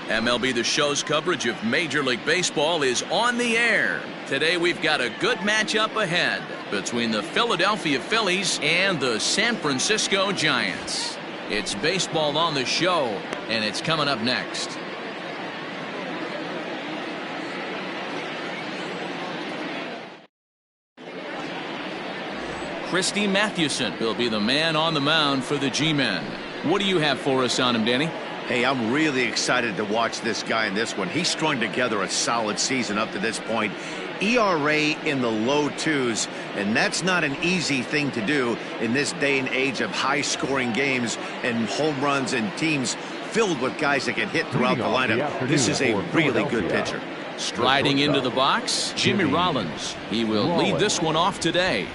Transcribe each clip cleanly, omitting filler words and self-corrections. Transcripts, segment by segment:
MLB The Show's coverage of Major League Baseball is on the air. Today we've got a good matchup ahead between the Philadelphia Phillies and the San Francisco Giants. It's baseball on the show, and it's coming up next. Christy Mathewson will be the man on the mound for the G-men. What do you have for us on him, Danny? Hey, I'm really excited to watch this guy in this one. He's strung together a solid season up to this point. ERA in the low 2s, and that's not an easy thing to do in this day and age of high-scoring games and home runs and teams filled with guys that can hit throughout the lineup. This is a really good pitcher. Striding into the box, Jimmy Rollins. He will lead this one off today.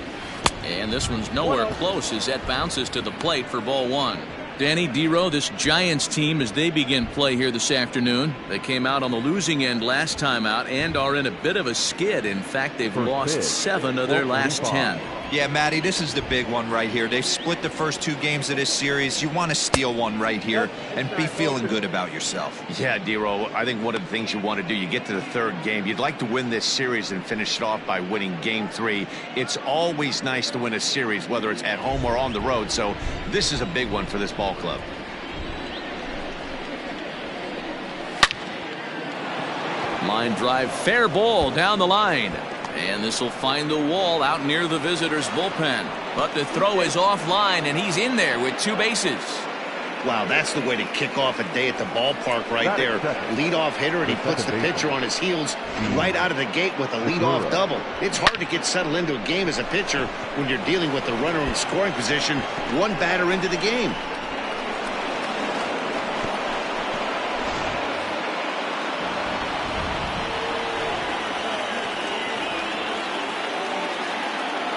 And this one's nowhere close as that bounces to the plate for ball one. Danny, D-Row, this Giants team, as they begin play here this afternoon, they came out on the losing end last time out and are in a bit of a skid. In fact, they've lost 7 of their last 10. Yeah, Matty, this is the big one right here. They've split the first 2 games of this series. You want to steal one right here and be feeling good about yourself. Yeah, D-Row, I think one of the things you want to do, you get to the 3rd game, you'd like to win this series and finish it off by winning game 3. It's always nice to win a series, whether it's at home or on the road, so this is a big one for this ball club. Line drive, fair ball down the line. And this will find the wall out near the visitors' bullpen. But the throw is offline, and he's in there with 2 bases. Wow, that's the way to kick off a day at the ballpark right there. Leadoff hitter, and he puts the pitcher on his heels right out of the gate with a leadoff double. It's hard to get settled into a game as a pitcher when you're dealing with the runner in scoring position 1 batter into the game.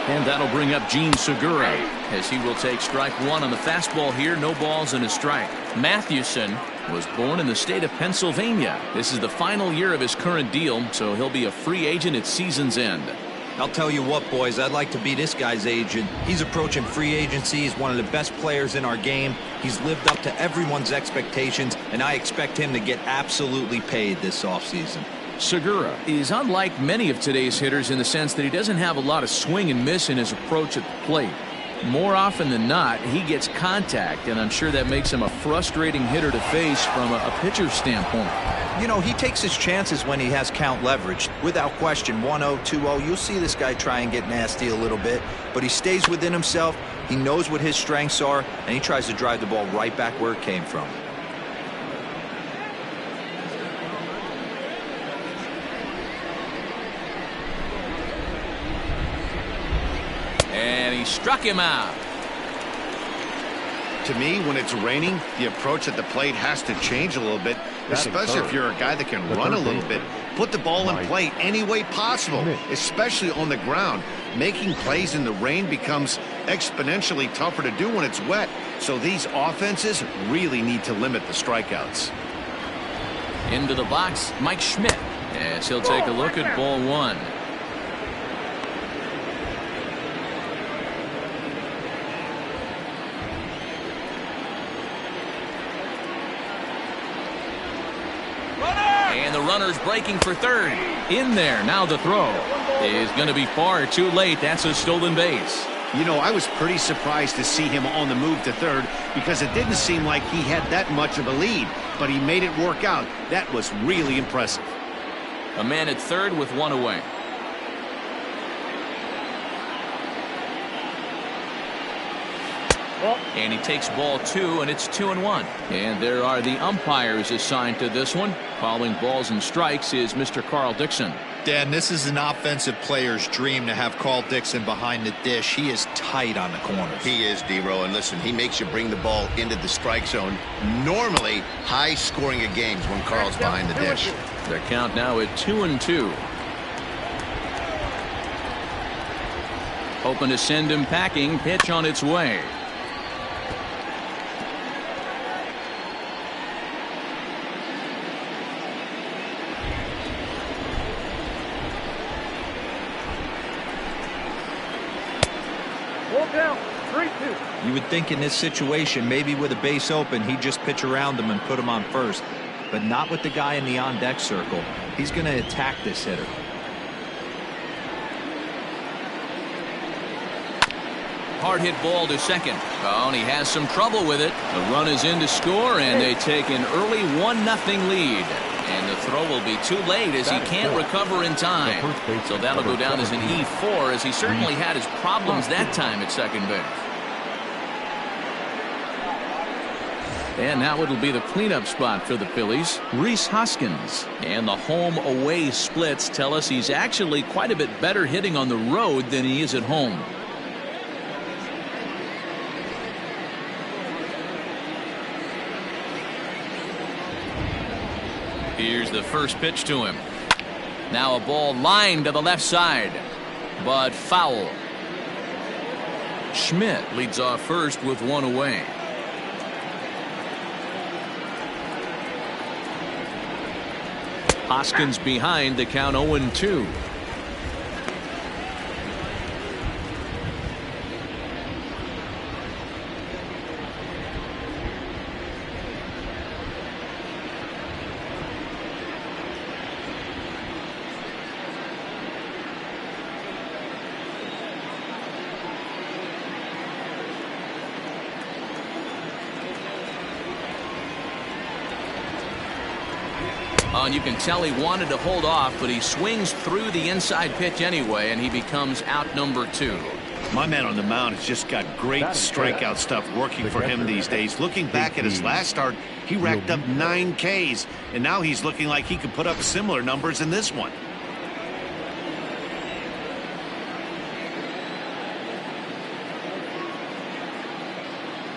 And that'll bring up Gene Segura as he will take strike 1 on the fastball here. No balls and a strike. Mathewson was born in the state of Pennsylvania. This is the final year of his current deal, so he'll be a free agent at season's end. I'll tell you what, boys, I'd like to be this guy's agent. He's approaching free agency. He's one of the best players in our game. He's lived up to everyone's expectations, and I expect him to get absolutely paid this offseason. Segura is unlike many of today's hitters in the sense that he doesn't have a lot of swing and miss in his approach at the plate. More often than not, he gets contact, and I'm sure that makes him a frustrating hitter to face from a pitcher's standpoint. You know, he takes his chances when he has count leverage. Without question, 1-0, 2-0, you'll see this guy try and get nasty a little bit, but he stays within himself. He knows what his strengths are, and he tries to drive the ball right back where it came from. And he struck him out. To me, when it's raining, the approach at the plate has to change a little bit, especially if you're a guy that can run a little bit. Put the ball in play any way possible, especially on the ground. Making plays in the rain becomes exponentially tougher to do when it's wet, so these offenses really need to limit the strikeouts. Into the box, Mike Schmidt, as he'll take a look at ball 1. And the runner's breaking for 3rd. In there. Now the throw is going to be far too late. That's a stolen base. You know, I was pretty surprised to see him on the move to 3rd because it didn't seem like he had that much of a lead, but he made it work out. That was really impressive. A man at 3rd with 1 away. And he takes ball 2, and it's 2-1. And there are the umpires assigned to this one. Calling balls and strikes is Mr. Carl Dixon. Dan, this is an offensive player's dream to have Carl Dixon behind the dish. He is tight on the corners. He is, D-Row, and listen, he makes you bring the ball into the strike zone. Normally, high scoring of games when Carl's behind the dish. The count now at 2-2. Hoping to send him packing. Pitch on its way. Down, 3-2. You would think in this situation, maybe with a base open, he'd just pitch around him and put him on first. but not with the guy in the on-deck circle. He's going to attack this hitter. Hard hit ball to second. Oh, and he has some trouble with it. The run is in to score, and they take an early 1-0 lead. And the throw will be too late as he can't recover in time. So that'll go down as an E4, as he certainly had his problems that time at second base. And now it'll be the cleanup spot for the Phillies, Rhys Hoskins. And the home-away splits tell us he's actually quite a bit better hitting on the road than he is at home. Here's the first pitch to him. Now a ball lined to the left side, but foul. Schmidt leads off first with one away. Hoskins behind, the count 0-2. And you can tell he wanted to hold off, but he swings through the inside pitch anyway, and he becomes out number 2. My man on the mound has just got great strikeout stuff working for him these days. Looking back at his last start, he racked up 9 Ks, and now he's looking like he could put up similar numbers in this one.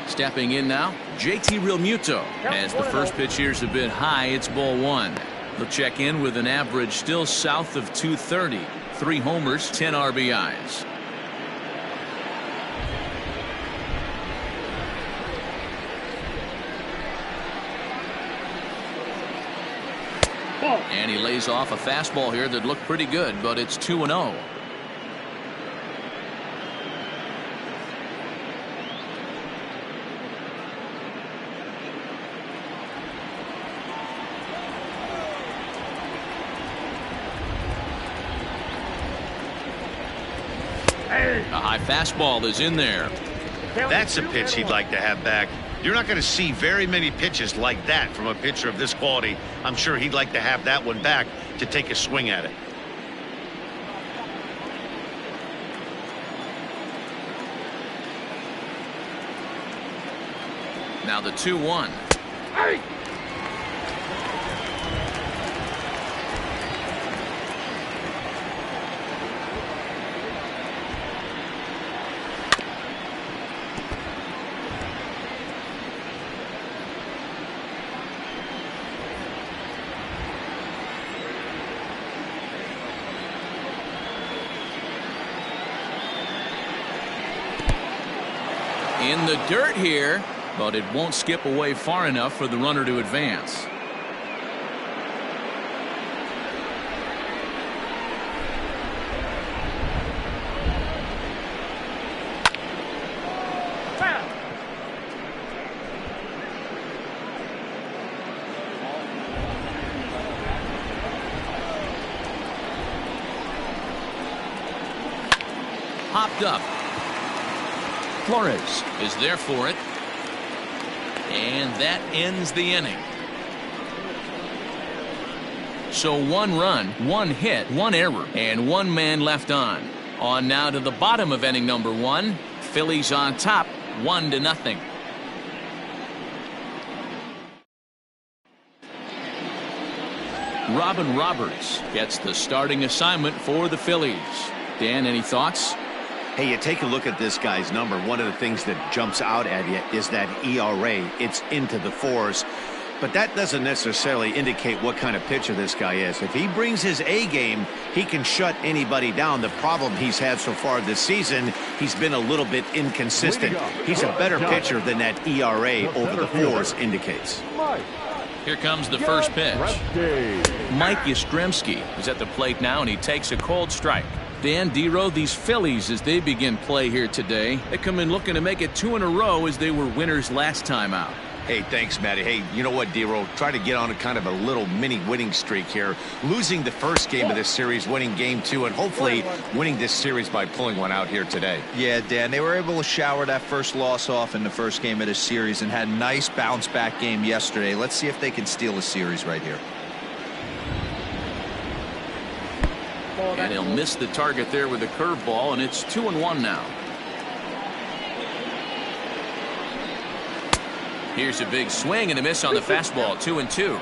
Stepping in now, JT Realmuto. As the first pitch here's a bit high, it's ball 1. They'll check in with an average still south of 230. 3 homers, 10 RBIs. And he lays off a fastball here that looked pretty good, but it's 2-0. A high fastball is in there. That's a pitch he'd like to have back. You're not going to see very many pitches like that from a pitcher of this quality. I'm sure he'd like to have that one back to take a swing at it. Now the 2-1. Hey! In the dirt here, but it won't skip away far enough for the runner to advance. Hopped up. Flores is there for it. And that ends the inning. So 1 run, 1 hit, 1 error, and 1 man left on. On now to the bottom of inning number 1. Phillies on top, 1-0. Robin Roberts gets the starting assignment for the Phillies. Dan, any thoughts? Hey, you take a look at this guy's number. One of the things that jumps out at you is that ERA. It's into the 4s. But that doesn't necessarily indicate what kind of pitcher this guy is. If he brings his A game, he can shut anybody down. The problem he's had so far this season, he's been a little bit inconsistent. He's a better pitcher than that ERA over the 4s indicates. Here comes the first pitch. Mike Yastrzemski is at the plate now, and he takes a cold strike. Dan, Dero, these Phillies, as they begin play here today, they come in looking to make it 2 in a row as they were winners last time out. Hey, thanks, Matty. Hey, you know what, D-Roll? Try to get on a kind of a little mini winning streak here. Losing the first game of this series, winning game 2, and hopefully winning this series by pulling one out here today. Yeah, Dan, they were able to shower that first loss off in the first game of this series and had a nice bounce-back game yesterday. Let's see if they can steal a series right here. And he'll miss the target there with a curveball, and it's 2-1 now. Here's a big swing and a miss on the fastball. 2-2.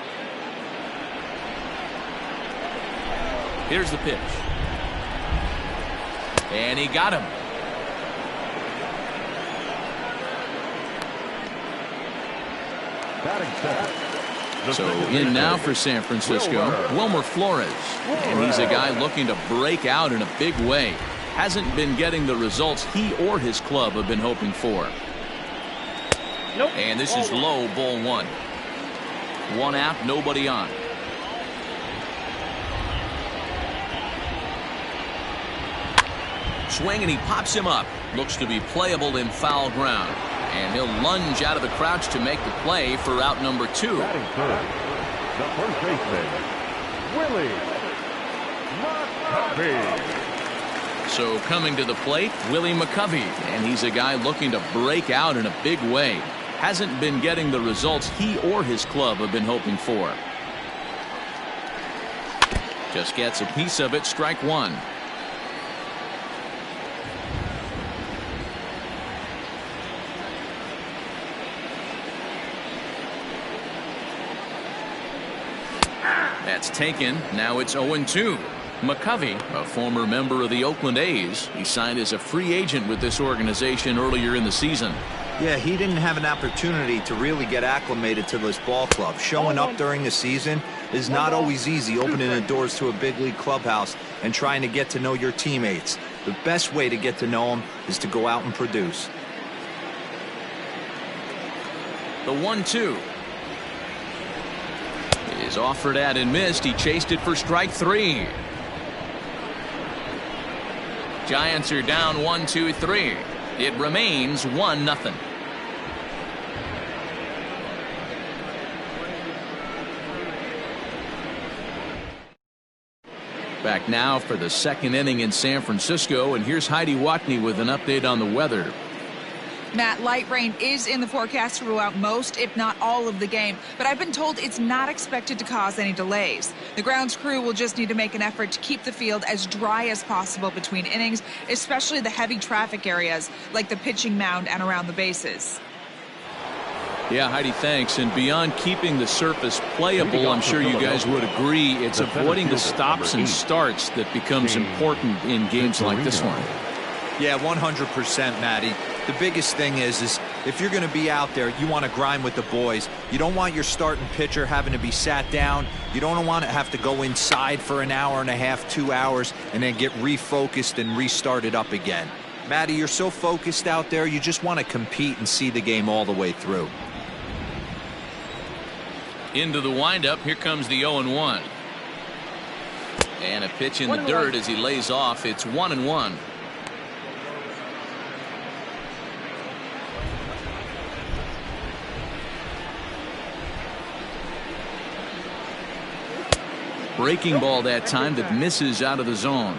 Here's the pitch. And he got him. So in now for San Francisco, Wilmer Flores. And he's a guy looking to break out in a big way. Hasn't been getting the results he or his club have been hoping for. And this is low, ball 1. 1 out, nobody on. Swing, and he pops him up. Looks to be playable in foul ground. And he'll lunge out of the crouch to make the play for out number 2. Batting third, the first baseman, Willie McCovey. So coming to the plate, Willie McCovey. And he's a guy looking to break out in a big way. Hasn't been getting the results he or his club have been hoping for. Just gets a piece of it. Strike 1. That's taken. Now it's 0-2. McCovey, a former member of the Oakland A's, he signed as a free agent with this organization earlier in the season. Yeah, he didn't have an opportunity to really get acclimated to this ball club. Showing up during the season is not always easy, opening the doors to a big league clubhouse and trying to get to know your teammates. The best way to get to know them is to go out and produce. The 1-2 is offered at and missed. He chased it for strike 3. Giants are down 1-2-3. It remains 1-0. Back now for the second inning in San Francisco, and here's Heidi Watney with an update on the weather. Matt, light rain is in the forecast throughout most, if not all, of the game, but I've been told it's not expected to cause any delays. The grounds crew will just need to make an effort to keep the field as dry as possible between innings, especially the heavy traffic areas like the pitching mound and around the bases. Yeah, Heidi, thanks. And beyond keeping the surface playable, I'm sure you guys would agree, it's avoiding the stops and starts that becomes important in games like this one. Yeah, 100%, Matty. The biggest thing is if you're going to be out there, you want to grind with the boys. You don't want your starting pitcher having to be sat down. You don't want to have to go inside for an hour and a half, 2 hours, and then get refocused and restarted up again. Matty, you're so focused out there, you just want to compete and see the game all the way through. Into the windup, here comes the 0-1. And a pitch in the dirt as he lays off. It's 1-1. Breaking ball that time that misses out of the zone.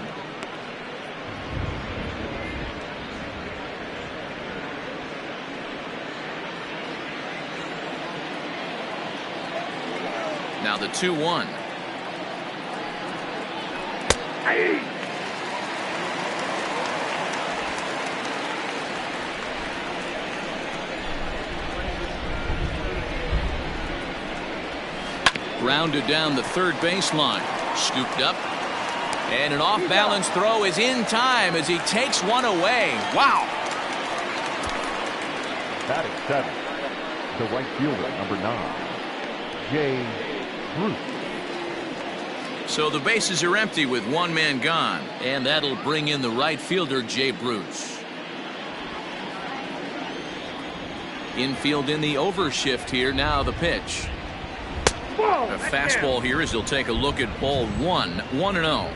Now the 2-1. Grounded down the third baseline. Scooped up. And an off-balance throw is in time as he takes one away. Wow. Batting 7, the right fielder, number 9, Jay Bruce. So the bases are empty with one man gone, and that'll bring in the right fielder, Jay Bruce. Infield in the overshift here. Now the pitch. A fastball here as he'll take a look at ball 1. 1-0.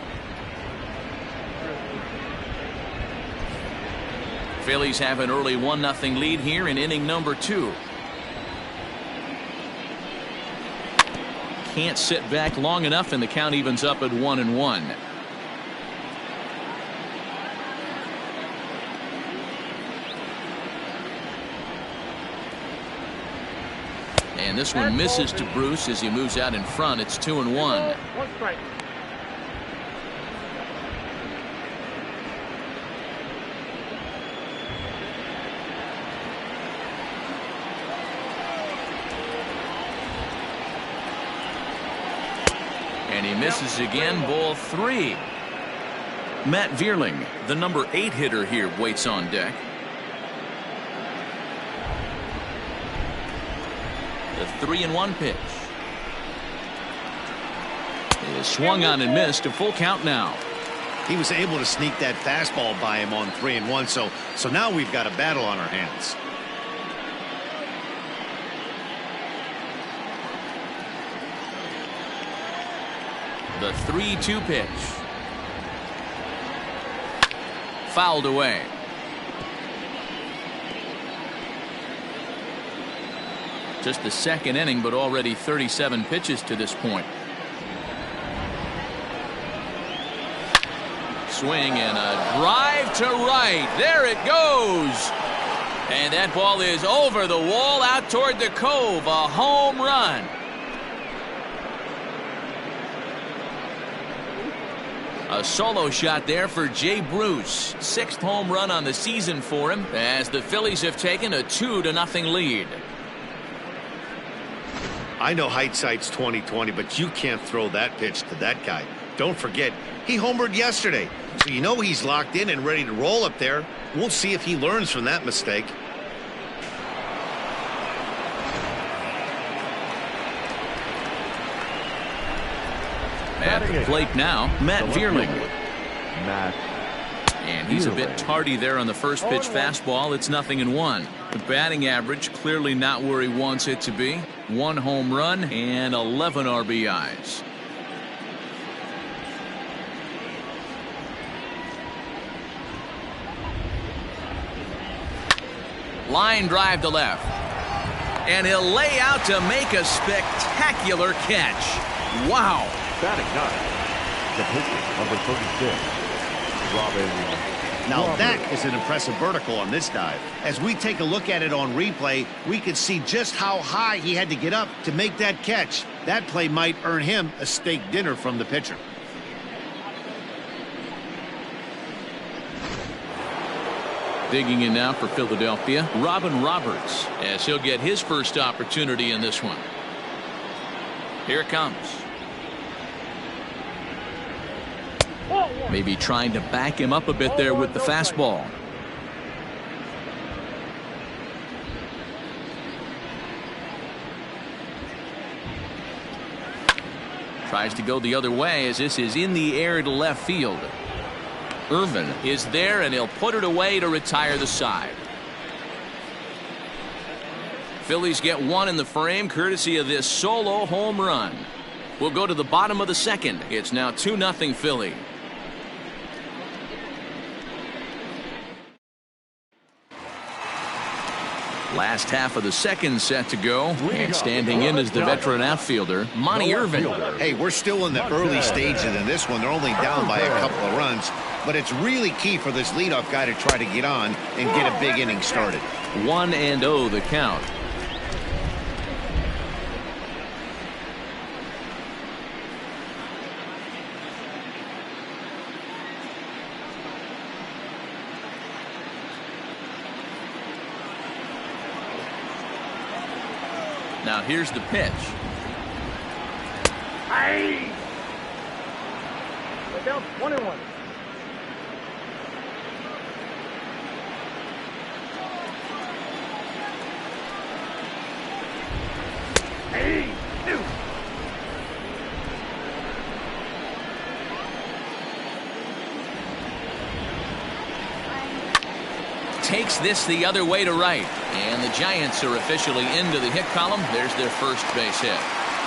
Phillies have an early 1-0 lead here in inning number 2. can't sit back long enough, and the count evens up at 1-1. And this one misses to Bruce as he moves out in front. It's 2-1. One strike. And he misses again. Ball 3. Matt Vierling, the number 8 hitter here, waits on deck. The 3-1 pitch is swung on and missed. A full count now. He was able to sneak that fastball by him on 3-1, so now we've got a battle on our hands. The 3-2 pitch. Fouled away. Just the second inning, but already 37 pitches to this point. Swing and a drive to right. There it goes. And that ball is over the wall out toward the cove. A home run. A solo shot there for Jay Bruce. 6th home run on the season for him as the Phillies have taken a 2-0 lead. I know hindsight's 20/20, but you can't throw that pitch to that guy. Don't forget, he homered yesterday, so you know he's locked in and ready to roll up there. We'll see if he learns from that mistake. At the plate now, Matt Vierling. And he's a bit tardy there on the first pitch fastball. It's 0-1. The batting average clearly not where he wants it to be. 1 home run and 11 RBIs. Line drive to left. And he'll lay out to make a spectacular catch. Wow. Batting ninth, the pitcher, number 36, Robin. Now that is an impressive vertical on this dive. As we take a look at it on replay, we can see just how high he had to get up to make that catch. That play might earn him a steak dinner from the pitcher. Digging in now for Philadelphia, Robin Roberts, as he'll get his first opportunity in this one. Here it comes. Maybe trying to back him up a bit there with the fastball. Tries to go the other way as this is in the air to left field. Irvin is there and he'll put it away to retire the side. Phillies get 1 in the frame courtesy of this solo home run. We'll go to the bottom of the second. It's now 2-0 Philly. Last half of the second set to go, and standing in is the veteran outfielder, Monty Irvin. Hey, we're still in the early stages of this one. They're only down by a couple of runs, but it's really key for this leadoff guy to try to get on and get a big inning started. 1-0 the count. Now here's the pitch. Hey! We're down 1-1. Hey! Two. Takes this the other way to right. And the Giants are officially into the hit column. There's their first base hit.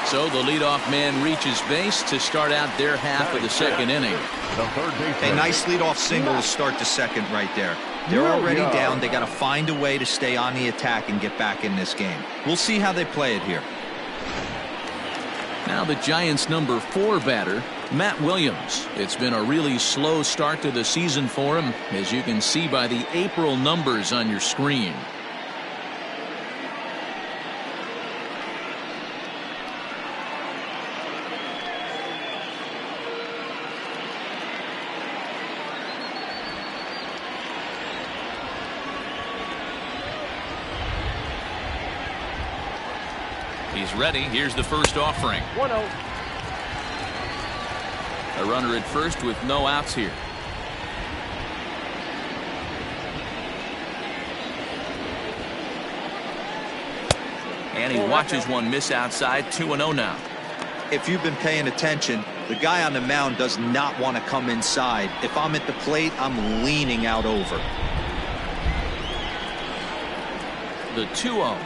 So the leadoff man reaches base to start out their half of the second inning. A nice leadoff single to start the second right there. They're already down. They got to find a way to stay on the attack and get back in this game. We'll see how they play it here. Now the Giants' number 4 batter, Matt Williams. It's been a really slow start to the season for him, as you can see by the April numbers on your screen. He's ready. Here's the first offering. 1-0. A runner at first with no outs here. And he watches one miss outside. 2-0 now. If you've been paying attention, the guy on the mound does not want to come inside. If I'm at the plate, I'm leaning out over. The 2-0.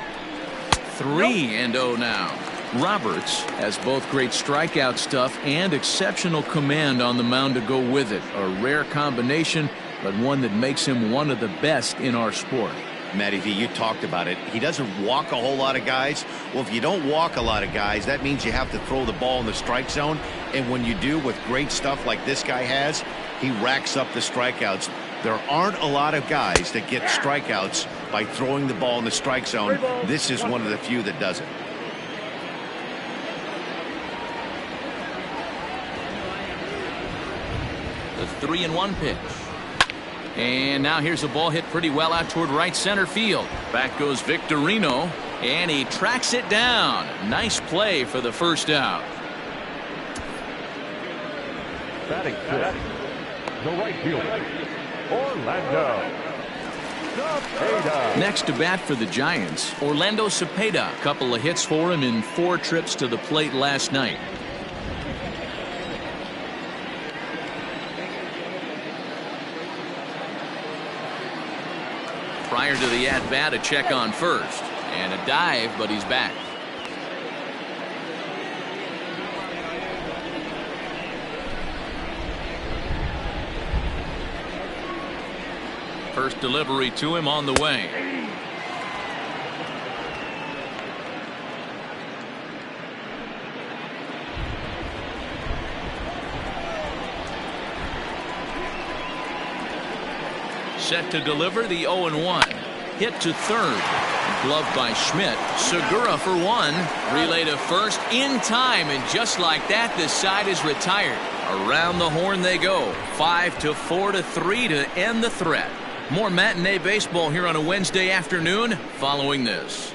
3-0 now. Roberts has both great strikeout stuff and exceptional command on the mound to go with it. A rare combination, but one that makes him one of the best in our sport. Matty V, you talked about it. He doesn't walk a whole lot of guys. Well, if you don't walk a lot of guys, that means you have to throw the ball in the strike zone. And when you do, with great stuff like this guy has, he racks up the strikeouts. There aren't a lot of guys that get strikeouts by throwing the ball in the strike zone. This is one of the few that does it. The 3-1 pitch. And now here's a ball hit pretty well out toward right center field. Back goes Victorino, and he tracks it down. Nice play for the first out. Batting fifth, the right fielder, Orlando Cepeda. Next to bat for the Giants, Orlando Cepeda. A couple of hits for him in 4 trips to the plate last night. Prior to the at-bat, a check on first. And a dive, but he's back. First delivery to him on the way. Set to deliver the 0-1. Hit to third. Gloved by Schmidt. Segura for 1. Relay to first in time, and just like that, this side is retired. Around the horn they go. 5-4-3 to end the threat. More matinee baseball here on a Wednesday afternoon following this.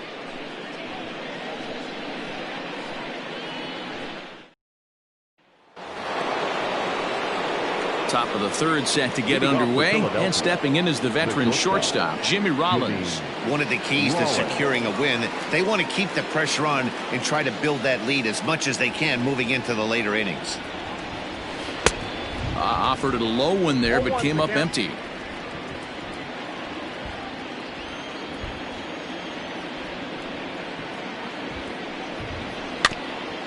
Top of the third set to get underway, and stepping in is the veteran shortstop, Jimmy Rollins. One of the keys to securing a win, they want to keep the pressure on and try to build that lead as much as they can moving into the later innings. Offered it a low one there, but came up empty.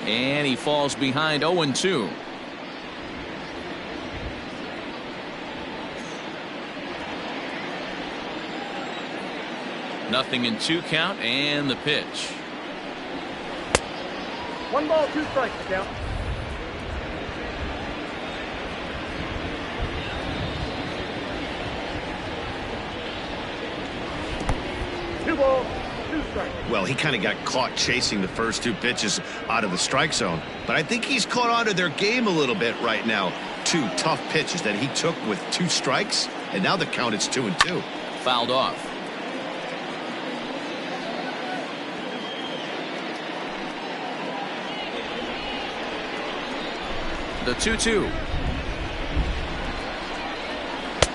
And he falls behind 0-2. Nothing in 2 count, and the pitch. 1 ball, 2 strikes, count. Well, he kind of got caught chasing the first 2 pitches out of the strike zone, but I think he's caught on to their game a little bit right now. 2 tough pitches that he took with 2 strikes, and now the count is 2-2. Fouled off. The 2-2.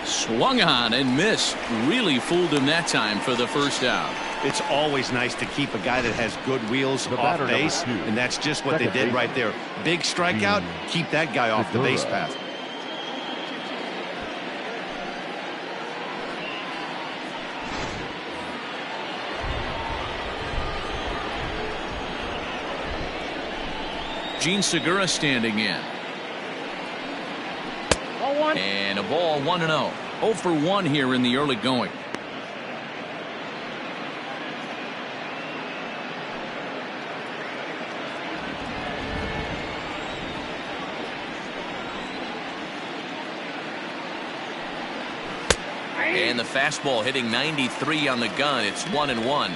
Swung on and missed. Really fooled him that time for the first out. It's always nice to keep a guy that has good wheels off base, and that's just what they did right there. Big strikeout, keep that guy off the base path. Gene Segura standing in. And a ball 1-0. 0 for 1 here in the early going. And the fastball hitting 93 on the gun. It's 1-1.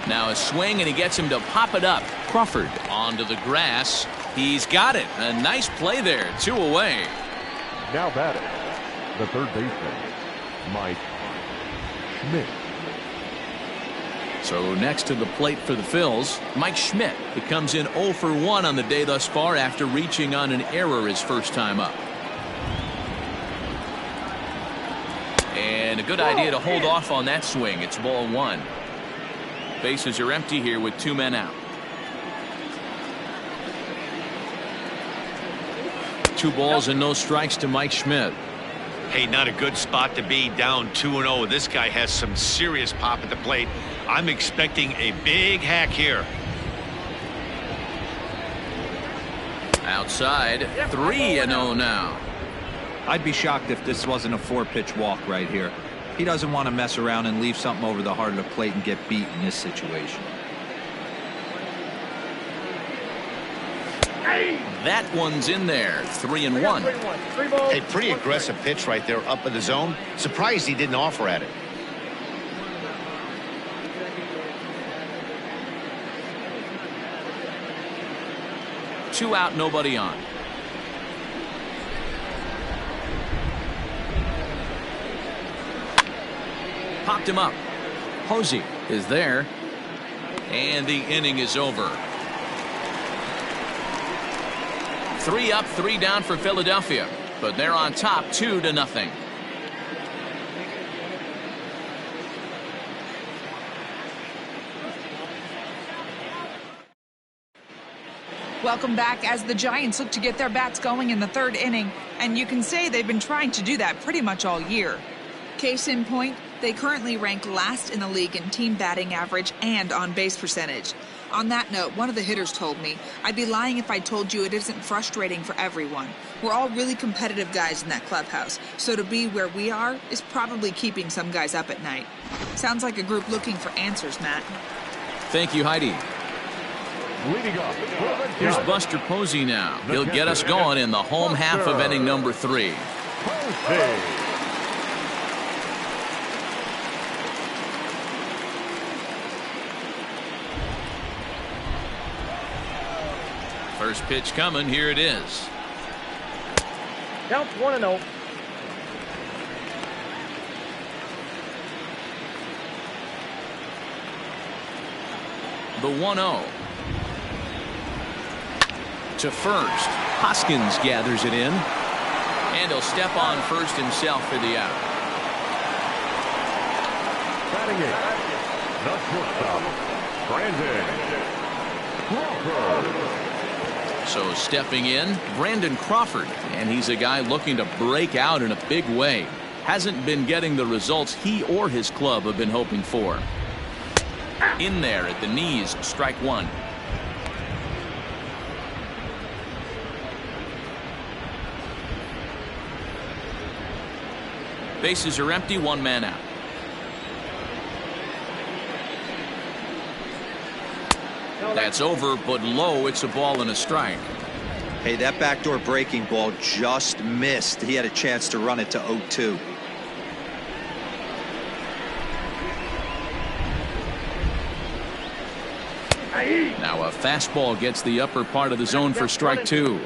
Now a swing, and he gets him to pop it up. Crawford onto the grass. He's got it. A nice play there. 2 away. Now batting, the third baseman, Mike Schmidt. So next to the plate for the Phils, Mike Schmidt. It comes in 0 for 1 on the day thus far after reaching on an error his first time up. And a good idea to hold off on that swing. It's ball 1. Bases are empty here with 2 men out. 2 balls and no strikes to Mike Schmidt. Hey, not a good spot to be, down 2-0. This guy has some serious pop at the plate. I'm expecting a big hack here. Outside, 3-0 now. I'd be shocked if this wasn't a 4-pitch walk right here. He doesn't want to mess around and leave something over the heart of the plate and get beat in this situation. That one's in there. 3-1. A pretty aggressive pitch right there up in the zone. Surprised he didn't offer at it. Two out, nobody on. Popped him up. Posey is there. And the inning is over. 3 up, 3 down for Philadelphia. But they're on top 2-0. Welcome back as the Giants look to get their bats going in the 3rd inning. And you can say they've been trying to do that pretty much all year. Case in point, they currently rank last in the league in team batting average and on base percentage. On that note, one of the hitters told me, "I'd be lying if I told you it isn't frustrating for everyone. We're all really competitive guys in that clubhouse, so to be where we are is probably keeping some guys up at night." Sounds like a group looking for answers, Matt. Thank you, Heidi. Leading up, Here's Buster Posey now. He'll get us going in the home half of inning number 3. Posey. First pitch coming. Here it is. Count 1-0. The 1-0. To first. Hoskins gathers it in. And he'll step on first himself for the out. Batting it, the shortstop, Brandon Crawford. So stepping in, Brandon Crawford. And he's a guy looking to break out in a big way. Hasn't been getting the results he or his club have been hoping for. In there at the knees, strike 1. Bases are empty, 1 man out. That's over, but low. It's a ball and a strike. Hey, that backdoor breaking ball just missed. He had a chance to run it to 0-2. Now a fastball gets the upper part of the zone for strike 2.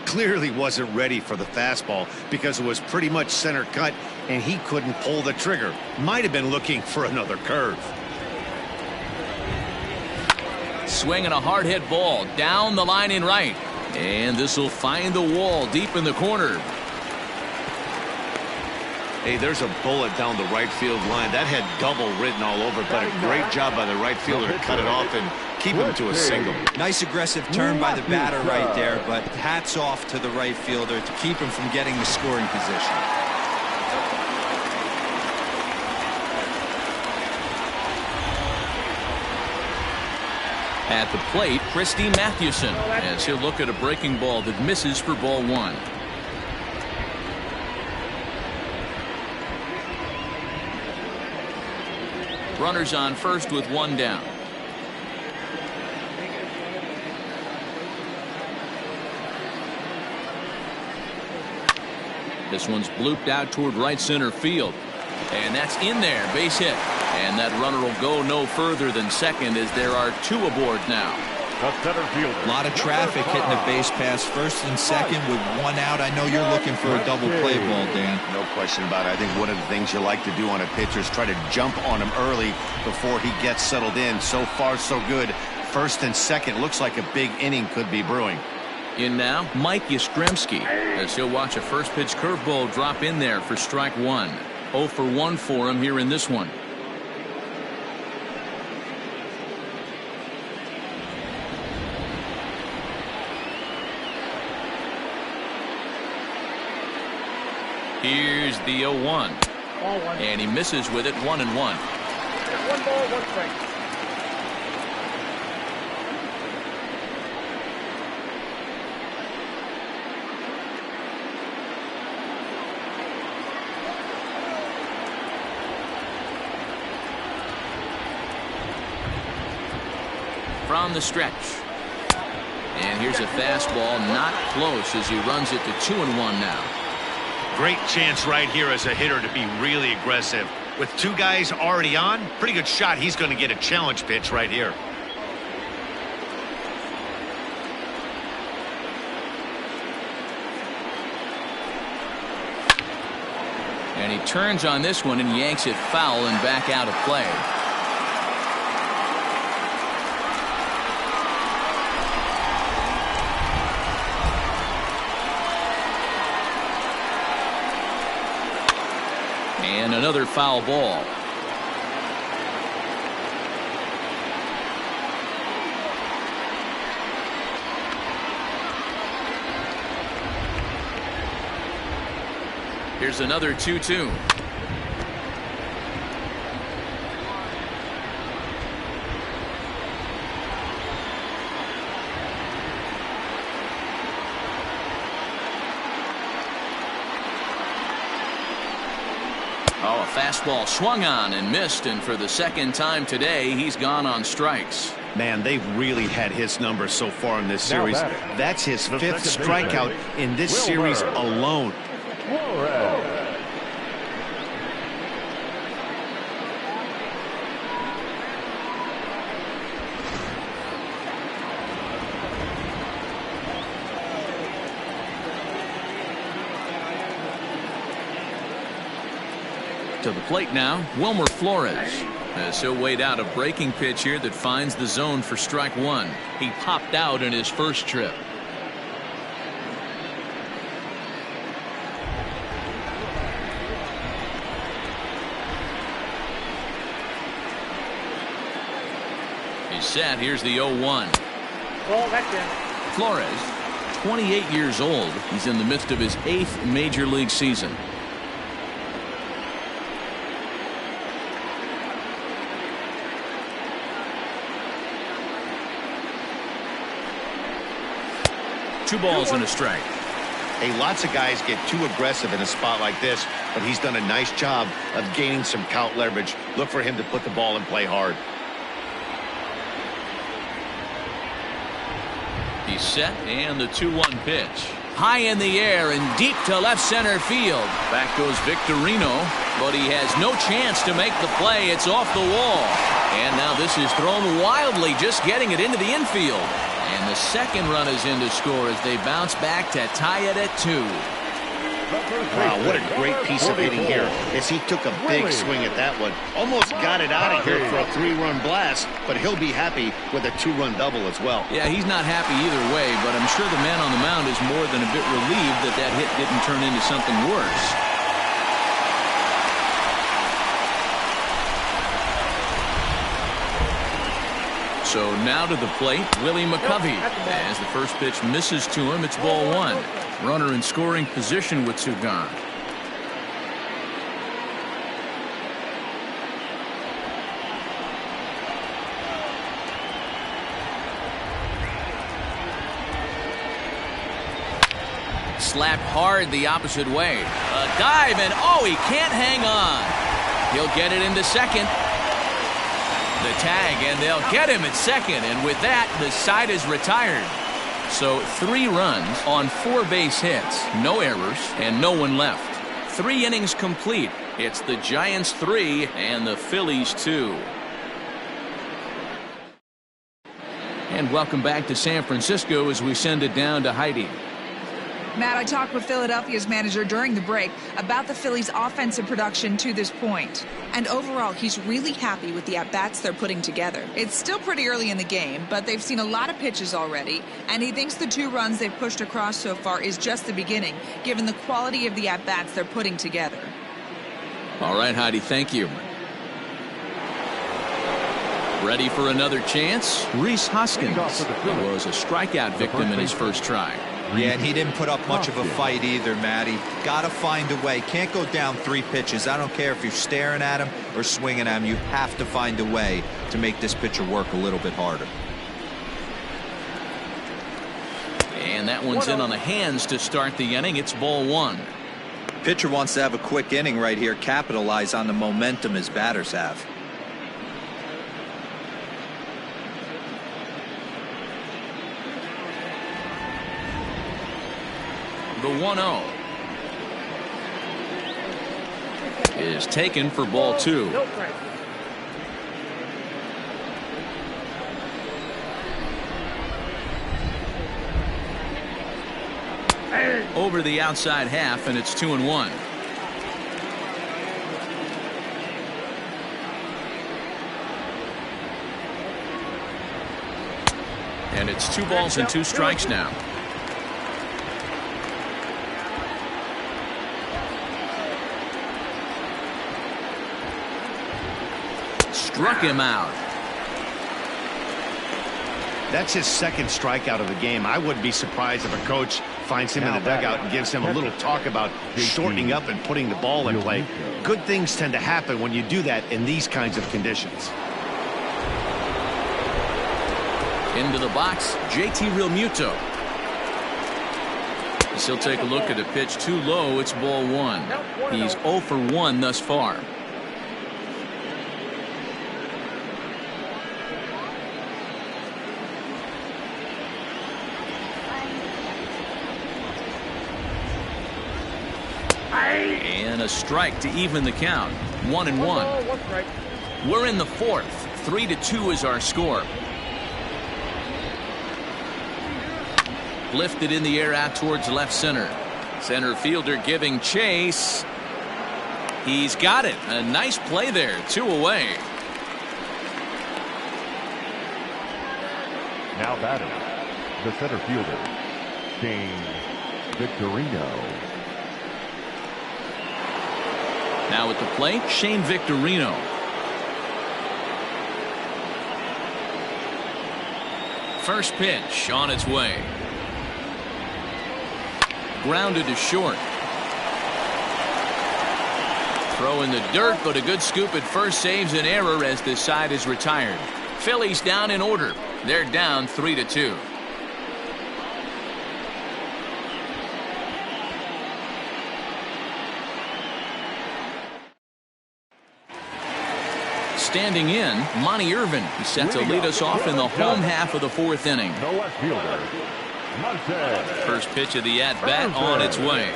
Clearly wasn't ready for the fastball because it was pretty much center cut and he couldn't pull the trigger. Might have been looking for another curve. Swinging a hard hit ball down the line in right. And this will find the wall deep in the corner. Hey, there's a bullet down the right field line. That had double written all over, but a great job by the right fielder to cut it off and keep him to a single. Nice aggressive turn by the batter right there, but hats off to the right fielder to keep him from getting the scoring position. At the plate, Christy Mathewson, as he'll look at a breaking ball that misses for ball 1. Runners on first with 1 down. This one's blooped out toward right center field. And that's in there, base hit. And that runner will go no further than second as there are two aboard now. A lot of traffic hitting the base pass first and second with one out. I know you're looking for a double play ball, Dan. No question about it. I think one of the things you like to do on a pitcher is try to jump on him early before he gets settled in. So far, so good. First and second looks like a big inning could be brewing. In now, Mike Yastrzemski, as he'll watch a first pitch curveball drop in there for strike one. 0 for 1 for him here in this one. Here's the 0-1. And he misses with it, 1-1. 1 ball, 1 strike. From the stretch. And here's a fastball, not close as he runs it to 2-1 now. Great chance right here as a hitter to be really aggressive. With two guys already on, pretty good shot he's going to get a challenge pitch right here. And he turns on this one and yanks it foul and back out of play. And another foul ball. Here's another 2-2. Oh, a fastball swung on and missed, and for the second time today, he's gone on strikes. Man, they've really had his number so far in this series. That's his 5th strikeout in this series alone. To the plate now, Wilmer Flores. As he'll wait out a breaking pitch here that finds the zone for strike one. He popped out in his first trip. He's set. Here's the 0-1. Ball, that's in. Flores, 28 years old. He's in the midst of his 8th major league season. Two balls and a strike. Hey, lots of guys get too aggressive in a spot like this, but he's done a nice job of gaining some count leverage. Look for him to put the ball and play hard. He's set, and the 2-1 pitch. High in the air and deep to left center field. Back goes Victorino, but he has no chance to make the play. It's off the wall. And now this is thrown wildly, just getting it into the infield. And the second run is in to score as they bounce back to tie it at 2. Wow, what a great piece of hitting here as he took a big swing at that one. Almost got it out of here for a 3-run blast, but he'll be happy with a 2-run double as well. Yeah, he's not happy either way, but I'm sure the man on the mound is more than a bit relieved that that hit didn't turn into something worse. So now to the plate, Willie McCovey. As the first pitch misses to him, it's ball 1. Runner in scoring position with 2 gone. Slapped hard the opposite way. A dive, and oh, he can't hang on. He'll get it into second. The tag, and they'll get him at second, and with that, the side is retired. So 3 runs on 4 base hits, no errors, and no one left. 3 innings complete. It's the Giants 3 and the Phillies 2. And welcome back to San Francisco as we send it down to Heidi. Matt, I talked with Philadelphia's manager during the break about the Phillies' offensive production to this point. And overall, he's really happy with the at-bats they're putting together. It's still pretty early in the game, but they've seen a lot of pitches already, and he thinks the 2 runs they've pushed across so far is just the beginning, given the quality of the at-bats they're putting together. All right, Heidi, thank you. Ready for another chance? Rhys Hoskins was a strikeout victim in his first try. Yeah, and he didn't put up much of a fight either, Matty. Got to find a way. Can't go down 3 pitches. I don't care if you're staring at him or swinging at him. You have to find a way to make this pitcher work a little bit harder. And that one's in on the hands to start the inning. It's ball 1. Pitcher wants to have a quick inning right here. Capitalize on the momentum his batters have. The 1-0 is taken for ball 2. No strike. Over the outside half, and it's 2-1. And it's 2 balls and 2 strikes now. Struck him out. That's his 2nd strikeout of the game. I wouldn't be surprised if a coach finds him in the dugout and gives him a little talk about shortening up and putting the ball in play. Good things tend to happen when you do that in these kinds of conditions. Into the box, JT Realmuto. As he'll take a look at a pitch too low. It's ball 1. He's 0 for 1 thus far. And a strike to even the count. 1-1. One strike. We're in the 4th. 3-2 is our score. Lifted in the air out towards left center. Center fielder giving chase. He's got it. A nice play there. 2 away. Now batting, the center fielder, James Victorino. Now at the plate, Shane Victorino. First pitch on its way. Grounded to short. Throw in the dirt, but a good scoop at first saves an error as this side is retired. Phillies down in order. They're down 3-2. Standing in, Monty Irvin. He's set to lead us off in the home half of the 4th inning. The left fielder, Monte. First pitch of the at-bat on its way.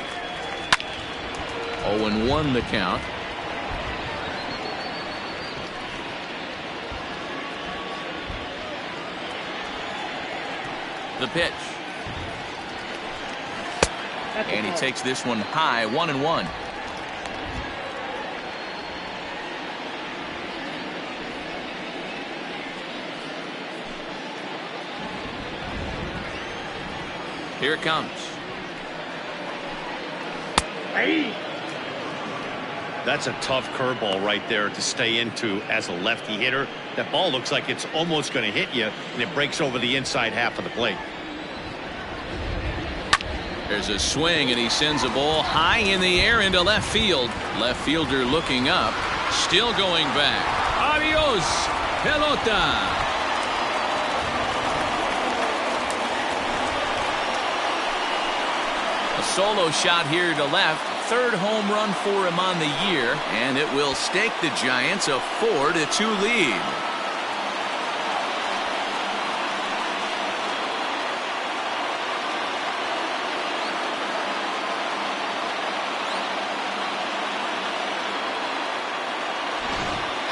0-1 the count. The pitch. And he takes this one high. 1-1. Here it comes. Hey. That's a tough curveball right there to stay into as a lefty hitter. That ball looks like it's almost going to hit you, and it breaks over the inside half of the plate. There's a swing, and he sends a ball high in the air into left field. Left fielder looking up, still going back. Adios, pelota. A solo shot here to left. 3rd home run for him on the year, and it will stake the Giants a 4-2 lead.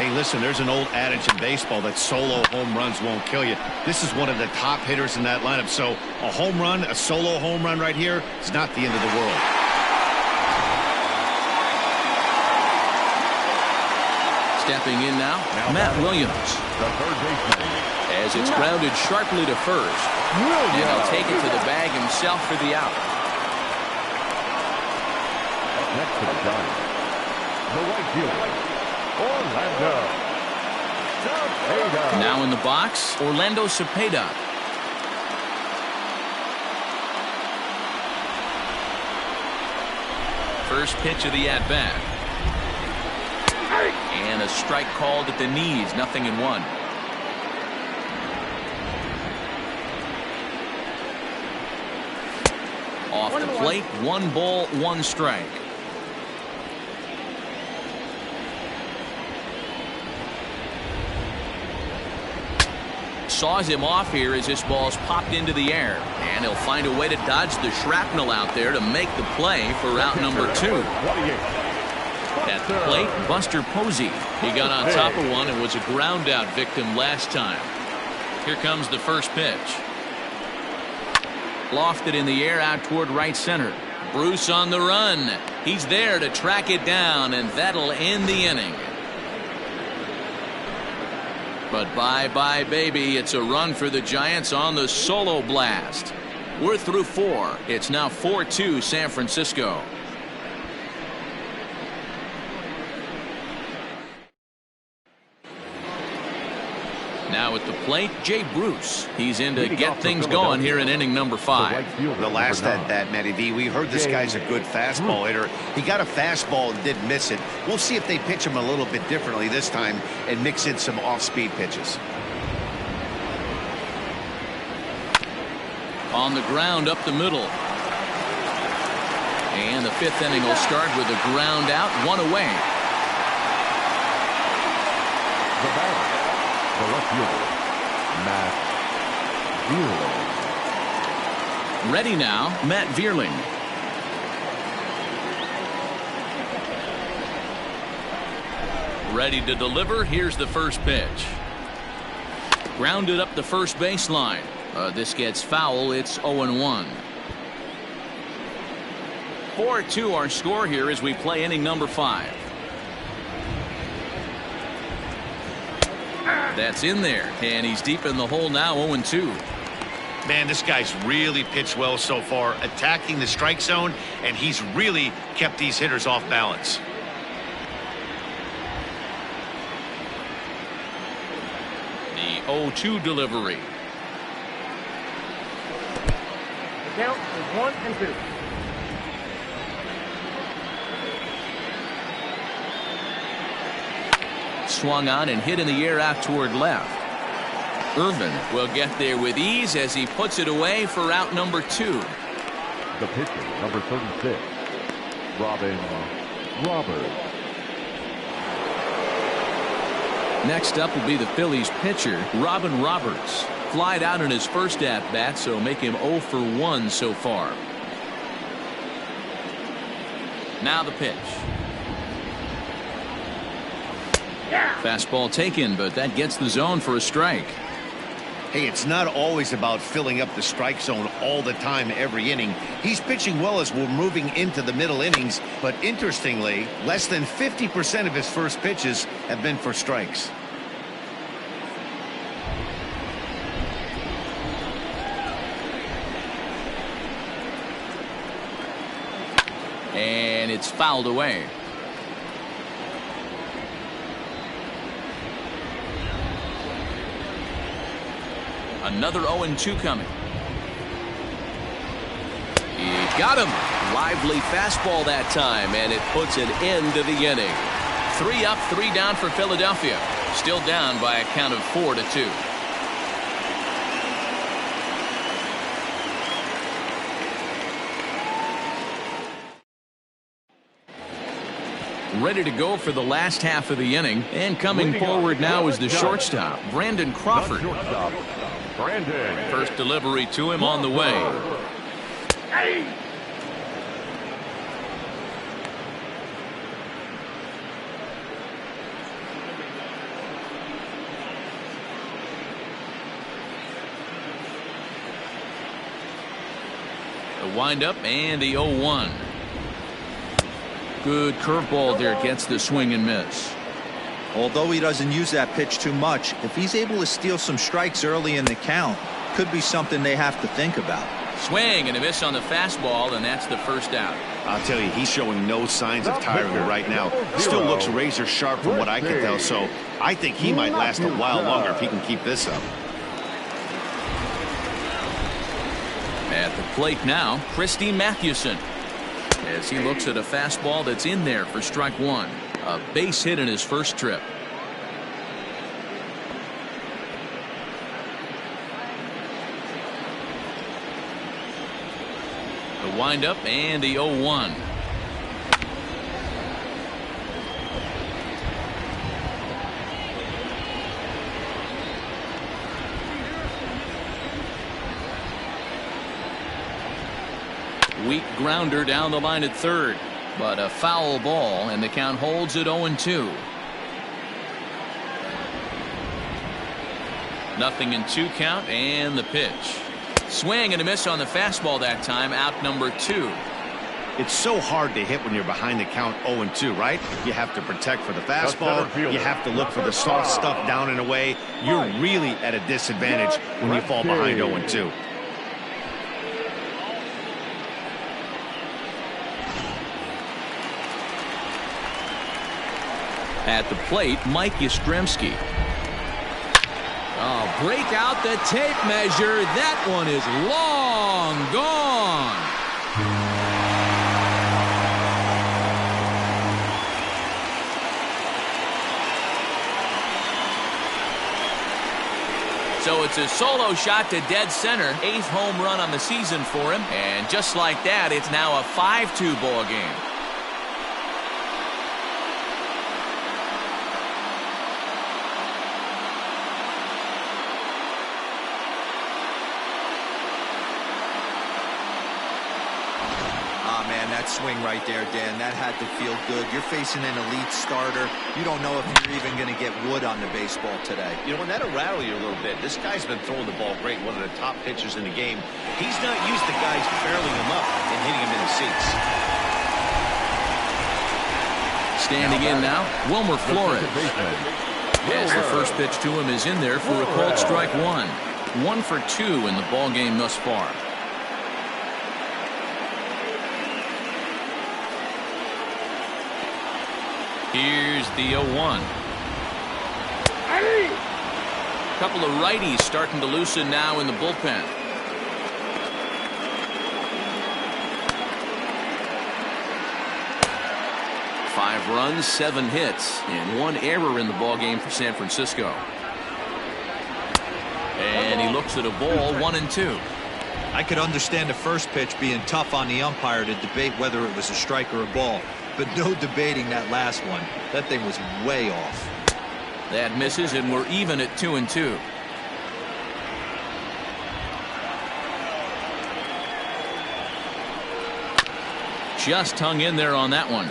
Hey, listen, there's an old adage in baseball that solo home runs won't kill you. This is one of the top hitters in that lineup. So a home run, a solo home run right here is not the end of the world. Stepping in now Matt Williams. The third baseman. As it's grounded sharply to first. And he'll take it to the bag himself for the out. Next to the Giants, the right fielder, Orlando Cepeda. Now in the box, Orlando Cepeda. First pitch of the at-bat. And a strike called at the knees, 0-1. Off the plate, 1 ball, 1 strike. Saws him off here as this ball's popped into the air. And he'll find a way to dodge the shrapnel out there to make the play for out number 2. At the plate, Buster Posey. He got on top of one and was a ground out victim last time. Here comes the first pitch. Lofted in the air out toward right center. Bruce on the run. He's there to track it down, and that'll end the inning. But bye-bye, baby. It's a run for the Giants on the solo blast. We're through 4. It's now 4-2 San Francisco. Now at the plate, Jay Bruce. He's in to get things going here in inning number 5. The last at that, Matty V, we heard this guy's a good fastball hitter. He got a fastball and did miss it. We'll see if they pitch him a little bit differently this time and mix in some off-speed pitches. On the ground up the middle. And the 5th inning will start with a ground out, 1 away. The batter, the left fielder, Matt Vierling. Ready now, Matt Vierling. Ready to deliver. Here's the first pitch. Grounded up the first baseline. This gets foul. It's 0-1. 4-2 our score here as we play inning number 5. That's in there, and he's deep in the hole now, 0-2. Man, this guy's really pitched well so far, attacking the strike zone, and he's really kept these hitters off balance. The 0-2 delivery. The count is 1-2. Swung on and hit in the air out toward left. Irvin will get there with ease as he puts it away for out number 2. The pitcher, number 36, Robin Roberts. Next up will be the Phillies pitcher, Robin Roberts. Flied out in his first at-bat, so make him 0 for 1 so far. Now the pitch. Fastball taken, but that gets the zone for a strike. Hey, it's not always about filling up the strike zone all the time every inning. He's pitching well as we're moving into the middle innings, but interestingly, less than 50% of his first pitches have been for strikes. And it's fouled away. Another 0-2 coming. He got him. Lively fastball that time, and it puts an end to the inning. 3 up, 3 down for Philadelphia. Still down by a count of 4-2. Ready to go for the last half of the inning, and coming forward now is the shortstop, Brandon Crawford. Brandon. First delivery to him on the way. The windup and the 0-1. Good curveball there, gets the swing and miss. Although he doesn't use that pitch too much, if he's able to steal some strikes early in the count, could be something they have to think about. Swing and a miss on the fastball, and that's the first out. I'll tell you, he's showing no signs of tiring right now. Still looks razor sharp from what I can tell, so I think he might last a while longer if he can keep this up. At the plate now, Christy Mathewson, as he looks at a fastball that's in there for strike one. A base hit in his first trip. The windup and the 0-1. Weak grounder down the line at third, but a foul ball, and the count holds at 0-2. Nothing in 2 count, and the pitch. Swing and a miss on the fastball that time, out number 2. It's so hard to hit when you're behind the count 0-2, right? You have to protect for the fastball. You have to look for the soft stuff down and away. You're really at a disadvantage when you fall behind 0-2. At the plate, Mike Yastrzemski. Oh, break out the tape measure. That one is long gone. So it's a solo shot to dead center. 8th home run on the season for him. And just like that, it's now a 5-2 ball game. That swing right there, Dan, that had to feel good. You're facing an elite starter. You don't know if you're even going to get wood on the baseball today. You know, and that'll rattle you a little bit. This guy's been throwing the ball great, one of the top pitchers in the game. He's not used to guys barreling him up and hitting him in the seats. Standing in now, Wilmer Flores. As the first pitch to him is in there for a called strike one. 1 for 2 in the ball game thus far. Here's the 0-1. Couple of righties starting to loosen now in the bullpen. Five runs, 7 hits, and 1 error in the ball game for San Francisco. And he looks at a ball, 1-2. I could understand the first pitch being tough on the umpire to debate whether it was a strike or a ball. But no debating that last one. That thing was way off. That misses, and we're even at 2-2. Just hung in there on that one.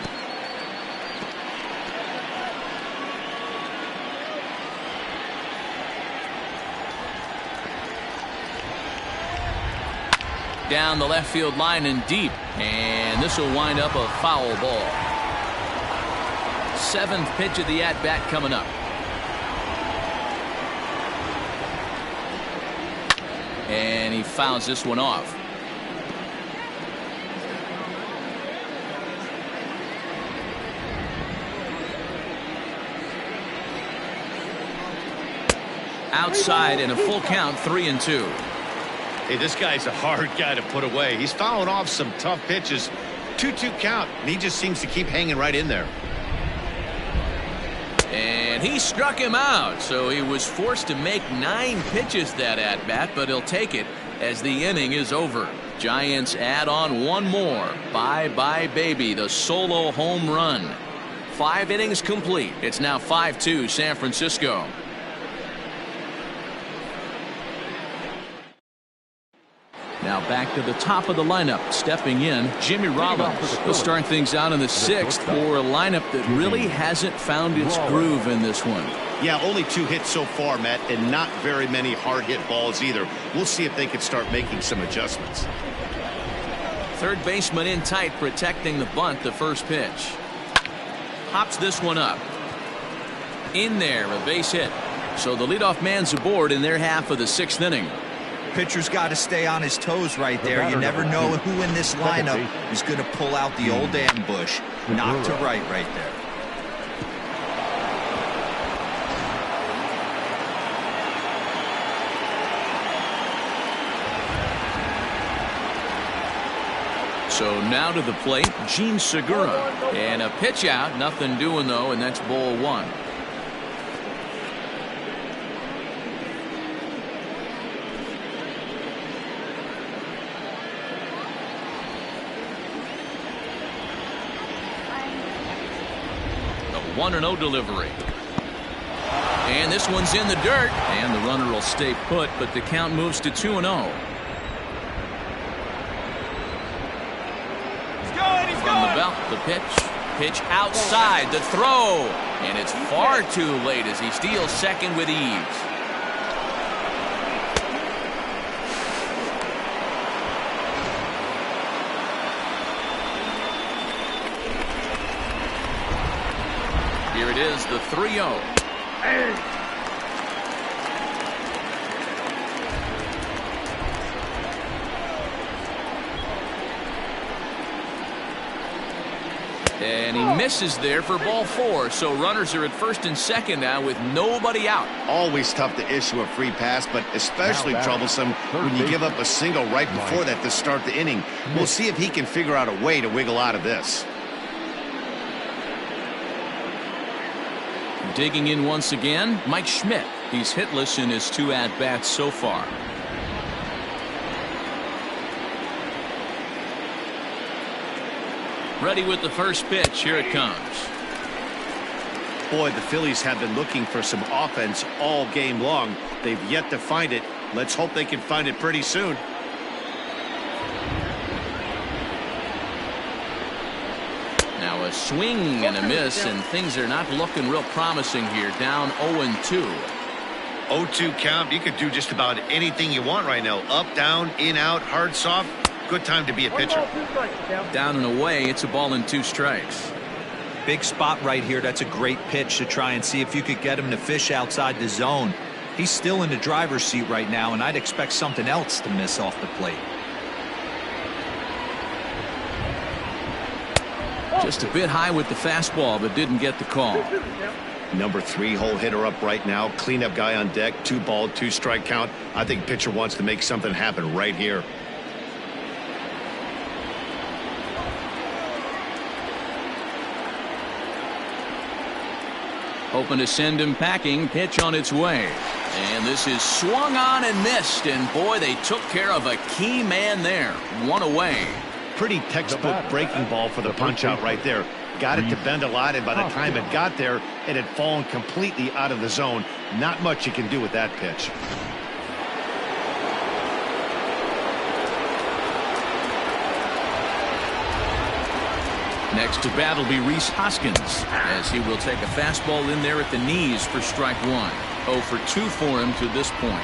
Down the left field line and deep, and this will wind up a foul ball. 7th pitch of the at-bat coming up. And he fouls this one off. Outside in a full count, 3-2. Hey, this guy's a hard guy to put away. He's fouling off some tough pitches. 2-2 count, and he just seems to keep hanging right in there. And he struck him out, so he was forced to make 9 pitches that at-bat, but he'll take it as the inning is over. Giants add on 1 more. Bye-bye, baby, the solo home run. 5 innings complete. It's now 5-2 San Francisco. Now back to the top of the lineup. Stepping in, Jimmy Rollins. He'll start things out in the 6th for a lineup that really hasn't found its groove in this one. Yeah, only 2 hits so far, Matt, and not very many hard hit balls either. We'll see if they can start making some adjustments. Third baseman in tight, protecting the bunt. The first pitch. Hops this one up. In there, a base hit. So the leadoff man's aboard in their half of the 6th inning. Pitcher's got to stay on his toes right there. You never know who in this lineup is going to pull out the old ambush. Knock to right there. So now to the plate, Gene Segura. And a pitch out, nothing doing though, and that's ball 1. The 1-0 delivery. And this one's in the dirt, and the runner will stay put, but the count moves to 2-0. From the belt, the pitch outside, the throw, and it's far too late as he steals second with ease. Here it is, the 3-0. And he misses there for ball 4. So runners are at first and second now with nobody out. Always tough to issue a free pass, but especially troublesome when you give up a single right before that to start the inning. We'll see if he can figure out a way to wiggle out of this. Digging in once again, Mike Schmidt. He's hitless in his 2 at-bats so far. Ready with the first pitch. Here it comes. Boy, the Phillies have been looking for some offense all game long. They've yet to find it. Let's hope they can find it pretty soon. Now a swing and a miss, and things are not looking real promising here. Down 0-2. 0-2 count. You could do just about anything you want right now. Up, down, in, out, hard, soft. Good time to be a pitcher. Down and away, it's a ball and 2 strikes. Big spot right here. That's a great pitch to try and see if you could get him to fish outside the zone. He's still in the driver's seat right now, and I'd expect something else to miss off the plate. Just a bit high with the fastball, but didn't get the call. Number 3 hole hitter up right now. Cleanup guy on deck. 2-ball, 2-strike count. I think pitcher wants to make something happen right here. Hoping to send him packing. Pitch on its way. And this is swung on and missed. And boy, they took care of a key man there. 1 away. Pretty textbook breaking ball for the punch out right there. Got it to bend a lot, and by the time it got there, it had fallen completely out of the zone. Not much you can do with that pitch. Next to bat will be Rhys Hoskins, as he will take a fastball in there at the knees for strike 1. 0 for 2 for him to this point.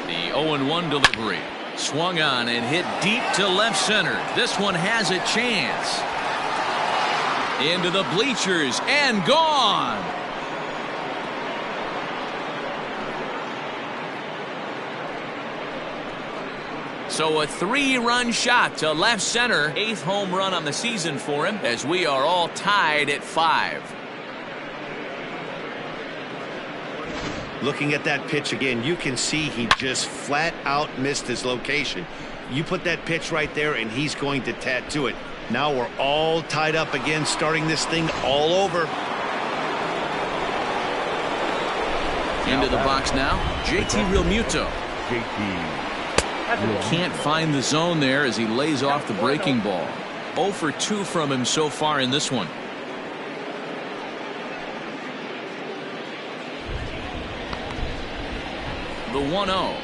The 0-1 delivery. Swung on and hit deep to left center. This one has a chance. Into the bleachers and gone. So a 3-run shot to left center. 8th home run on the season for him, as we are all tied at 5. Looking at that pitch again, you can see he just flat out missed his location. You put that pitch right there and he's going to tattoo it. Now we're all tied up again, starting this thing all over. Into the box now, JT Realmuto. Can't find the zone there as he lays off the breaking ball. 0 for 2 from him so far in this one. The 1-0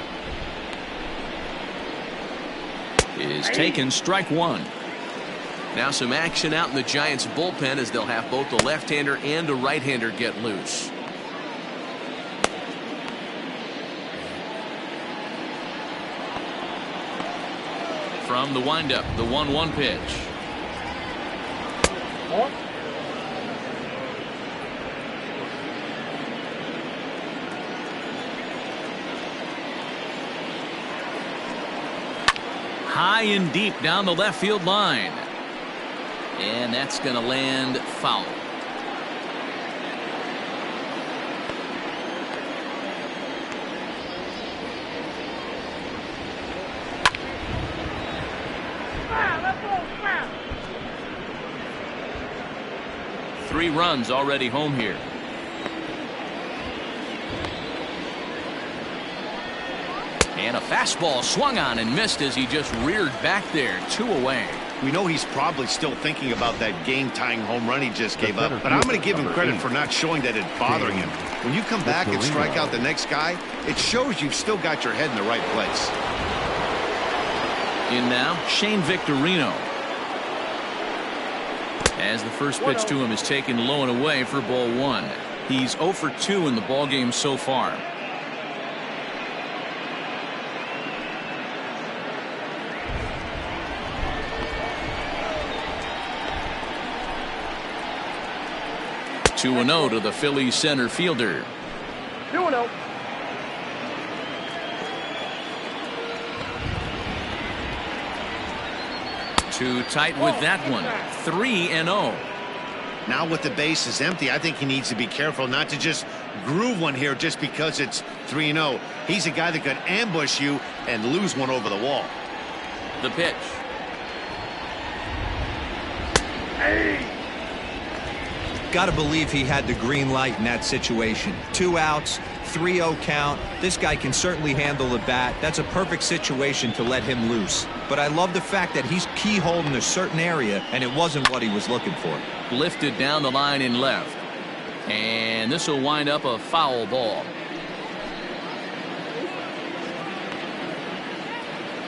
is taken, strike 1. Now some action out in the Giants bullpen as they'll have both the left-hander and a right-hander get loose. From the windup, the 1-1 pitch. High and deep down the left field line. And that's going to land foul. Three runs already home here. And a fastball swung on and missed as he just reared back there. 2 away. We know he's probably still thinking about that game-tying home run he just gave up, but I'm going to give him credit for not showing that it's bothering him. When you come back and strike out the next guy, it shows you've still got your head in the right place. In now, Shane Victorino. As the first pitch to him is taken low and away for ball 1. He's 0 for 2 in the ballgame so far. Two 2-0 to the Phillies center fielder. 2-0. Too tight with that one. 3-0. Now with the bases empty, I think he needs to be careful not to just groove one here just because it's 3-0. He's a guy that could ambush you and lose one over the wall. The pitch. Got to believe he had the green light in that situation. 2 outs, 3-0 count. This guy can certainly handle the bat. That's a perfect situation to let him loose. But I love the fact that he's keyholed in a certain area, and it wasn't what he was looking for. Lifted down the line in left. And this will wind up a foul ball.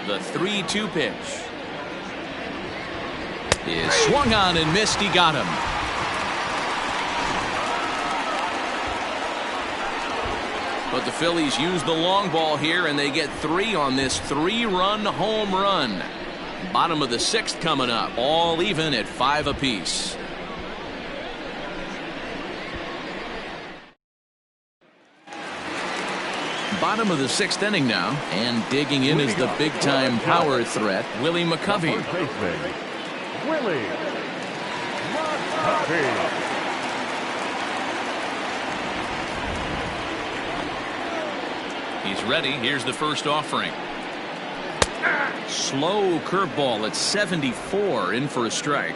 The 3-2 pitch is swung on and missed. He got him. But the Phillies use the long ball here, and they get 3 on this 3-run home run. Bottom of the 6th coming up, all even at 5 apiece. Bottom of the 6th inning now, and digging in is the big-time power threat, Willie McCovey. Willie McCovey. He's ready. Here's the first offering. Slow curveball at 74, in for a strike.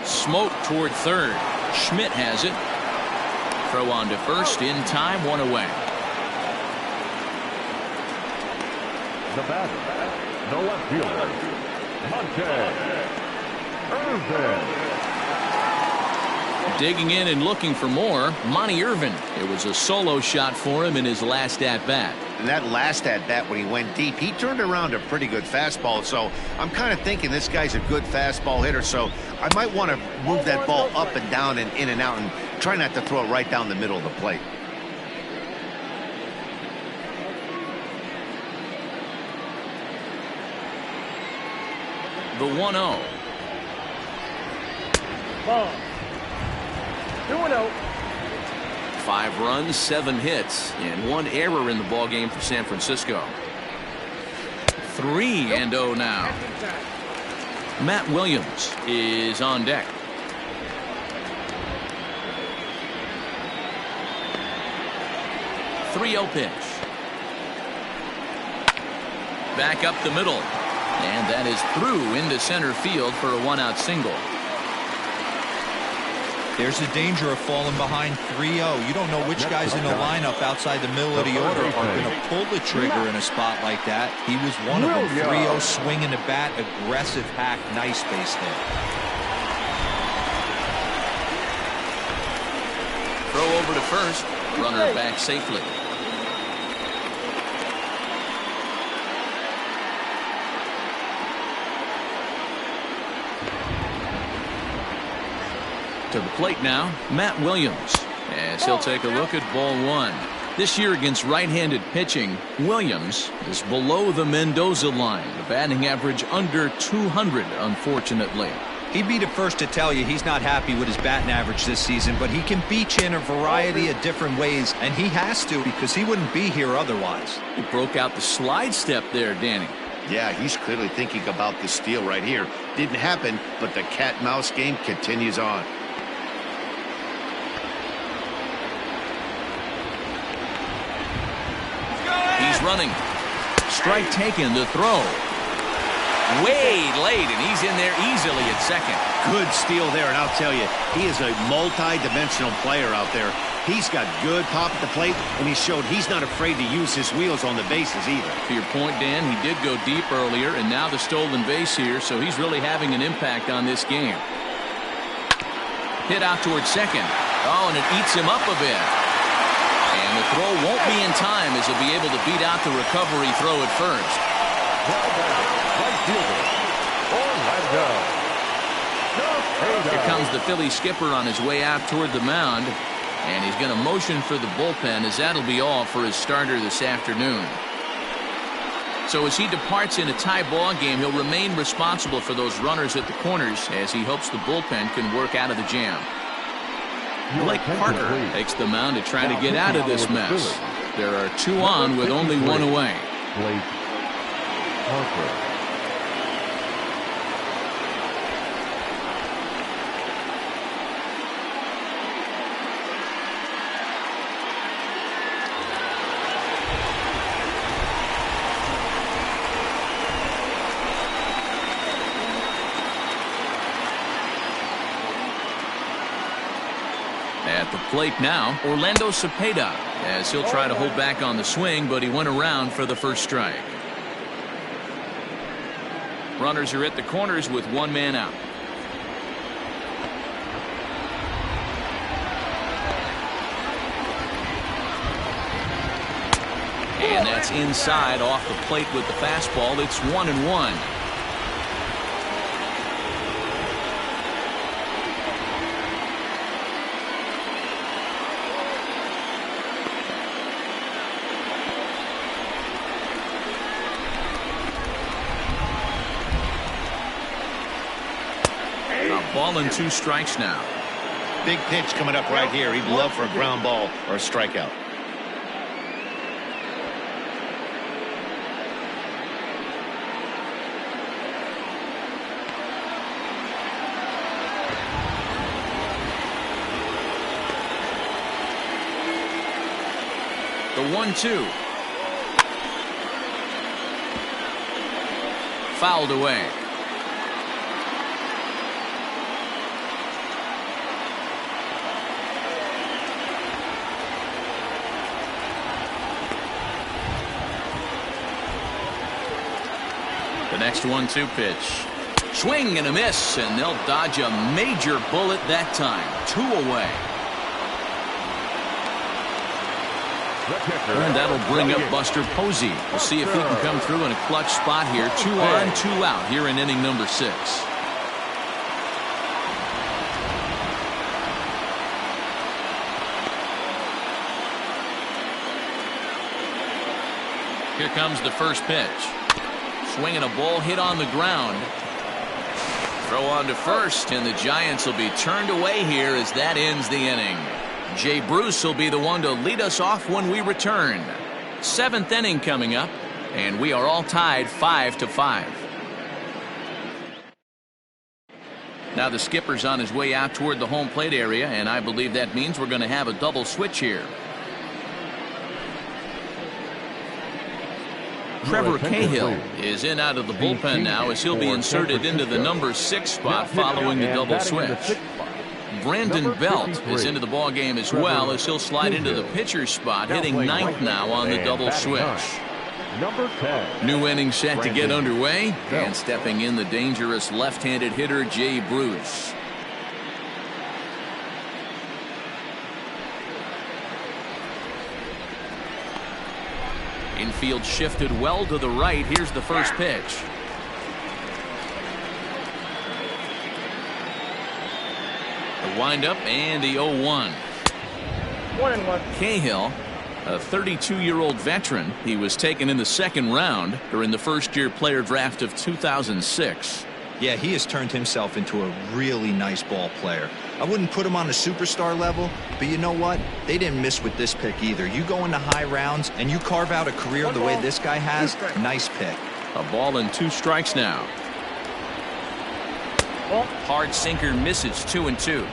Smoke toward third. Schmidt has it. Throw on to first in time, 1 away. The batter, the left fielder, Monte Irvin. Digging in and looking for more, Monte Irvin. It was a solo shot for him in his last at-bat. And that last at-bat when he went deep, he turned around a pretty good fastball. So I'm kind of thinking this guy's a good fastball hitter. So I might want to move that ball up and down and in and out and try not to throw it right down the middle of the plate. The 1-0. Ball. 2-0. 5 runs, 7 hits, and 1 error in the ballgame for San Francisco. 3-0 now. Matt Williams is on deck. The 3-0 pitch. Back up the middle. And that is through into center field for a 1-out single. There's the danger of falling behind 3-0. You don't know which guys in the lineup outside the middle of the order are going to pull the trigger in a spot like that. He was one of them. 3-0 swinging the bat, aggressive hack, nice base hit. Throw over to first. Runner back safely. To the plate now, Matt Williams, as he'll take a look at ball one. This year against right-handed pitching, Williams is below the Mendoza line. The batting average under 200, unfortunately. He'd be the first to tell you he's not happy with his batting average this season, but he can beat you in a variety of different ways, and he has to because he wouldn't be here otherwise. He broke out the slide step there, Danny. Yeah, he's clearly thinking about the steal right here. Didn't happen, but the cat-mouse game continues on. He's running. Strike taken, the throw. Way late, and he's in there easily at second. Good steal there, and I'll tell you, he is a multi-dimensional player out there. He's got good pop at the plate, and he showed he's not afraid to use his wheels on the bases either. To your point, Dan, he did go deep earlier, and now the stolen base here, so he's really having an impact on this game. Hit out towards second. Oh, and it eats him up a bit. And the throw won't be in time as he'll be able to beat out the recovery throw at first. Here comes the Phillies skipper on his way out toward the mound, and he's going to motion for the bullpen as that'll be all for his starter this afternoon. So as he departs in a tie ball game, he'll remain responsible for those runners at the corners as he hopes the bullpen can work out of the jam. Blake Parker takes the mound to try to get out of this mess. There are two on with only one away. Blake Parker. At the plate now, Orlando Cepeda, as he'll try to hold back on the swing, but he went around for the first strike. Runners are at the corners with one man out. And that's inside off the plate with the fastball. It's 1-1. Ball and 2 strikes now. Big pitch coming up right here. He'd love for a ground ball or a strikeout. The 1-2. Fouled away. The next 1-2 pitch. Swing and a miss, and they'll dodge a major bullet that time. 2 away. And that'll bring up Buster Posey. We'll see if he can come through in a clutch spot here. 2 on, 2 out here in inning number 6. Here comes the first pitch. Swinging a ball hit on the ground. Throw on to first, and the Giants will be turned away here as that ends the inning. Jay Bruce will be the one to lead us off when we return. 7th inning coming up, and we are all tied 5-5. Now the skipper's on his way out toward the home plate area, and I believe that means we're going to have a double switch here. Trevor Cahill is in out of the bullpen now as he'll be inserted into the number 6 spot following the double switch. Brandon Belt is into the ball game as well as he'll slide into the pitcher's spot, hitting 9th now on the double switch. Number 10. New inning set to get underway, and stepping in the dangerous left-handed hitter Jay Bruce. Infield shifted well to the right. Here's the first pitch. The windup and the 0-1. 1-1. Cahill, a 32-year-old veteran. He was taken in the second round during the first-year player draft of 2006. Yeah, he has turned himself into a really nice ball player. I wouldn't put him on the superstar level, but you know what? They didn't miss with this pick either. You go into high rounds and you carve out a career the way this guy has, nice pick. A ball and 2 strikes now. Hard sinker misses, 2-2.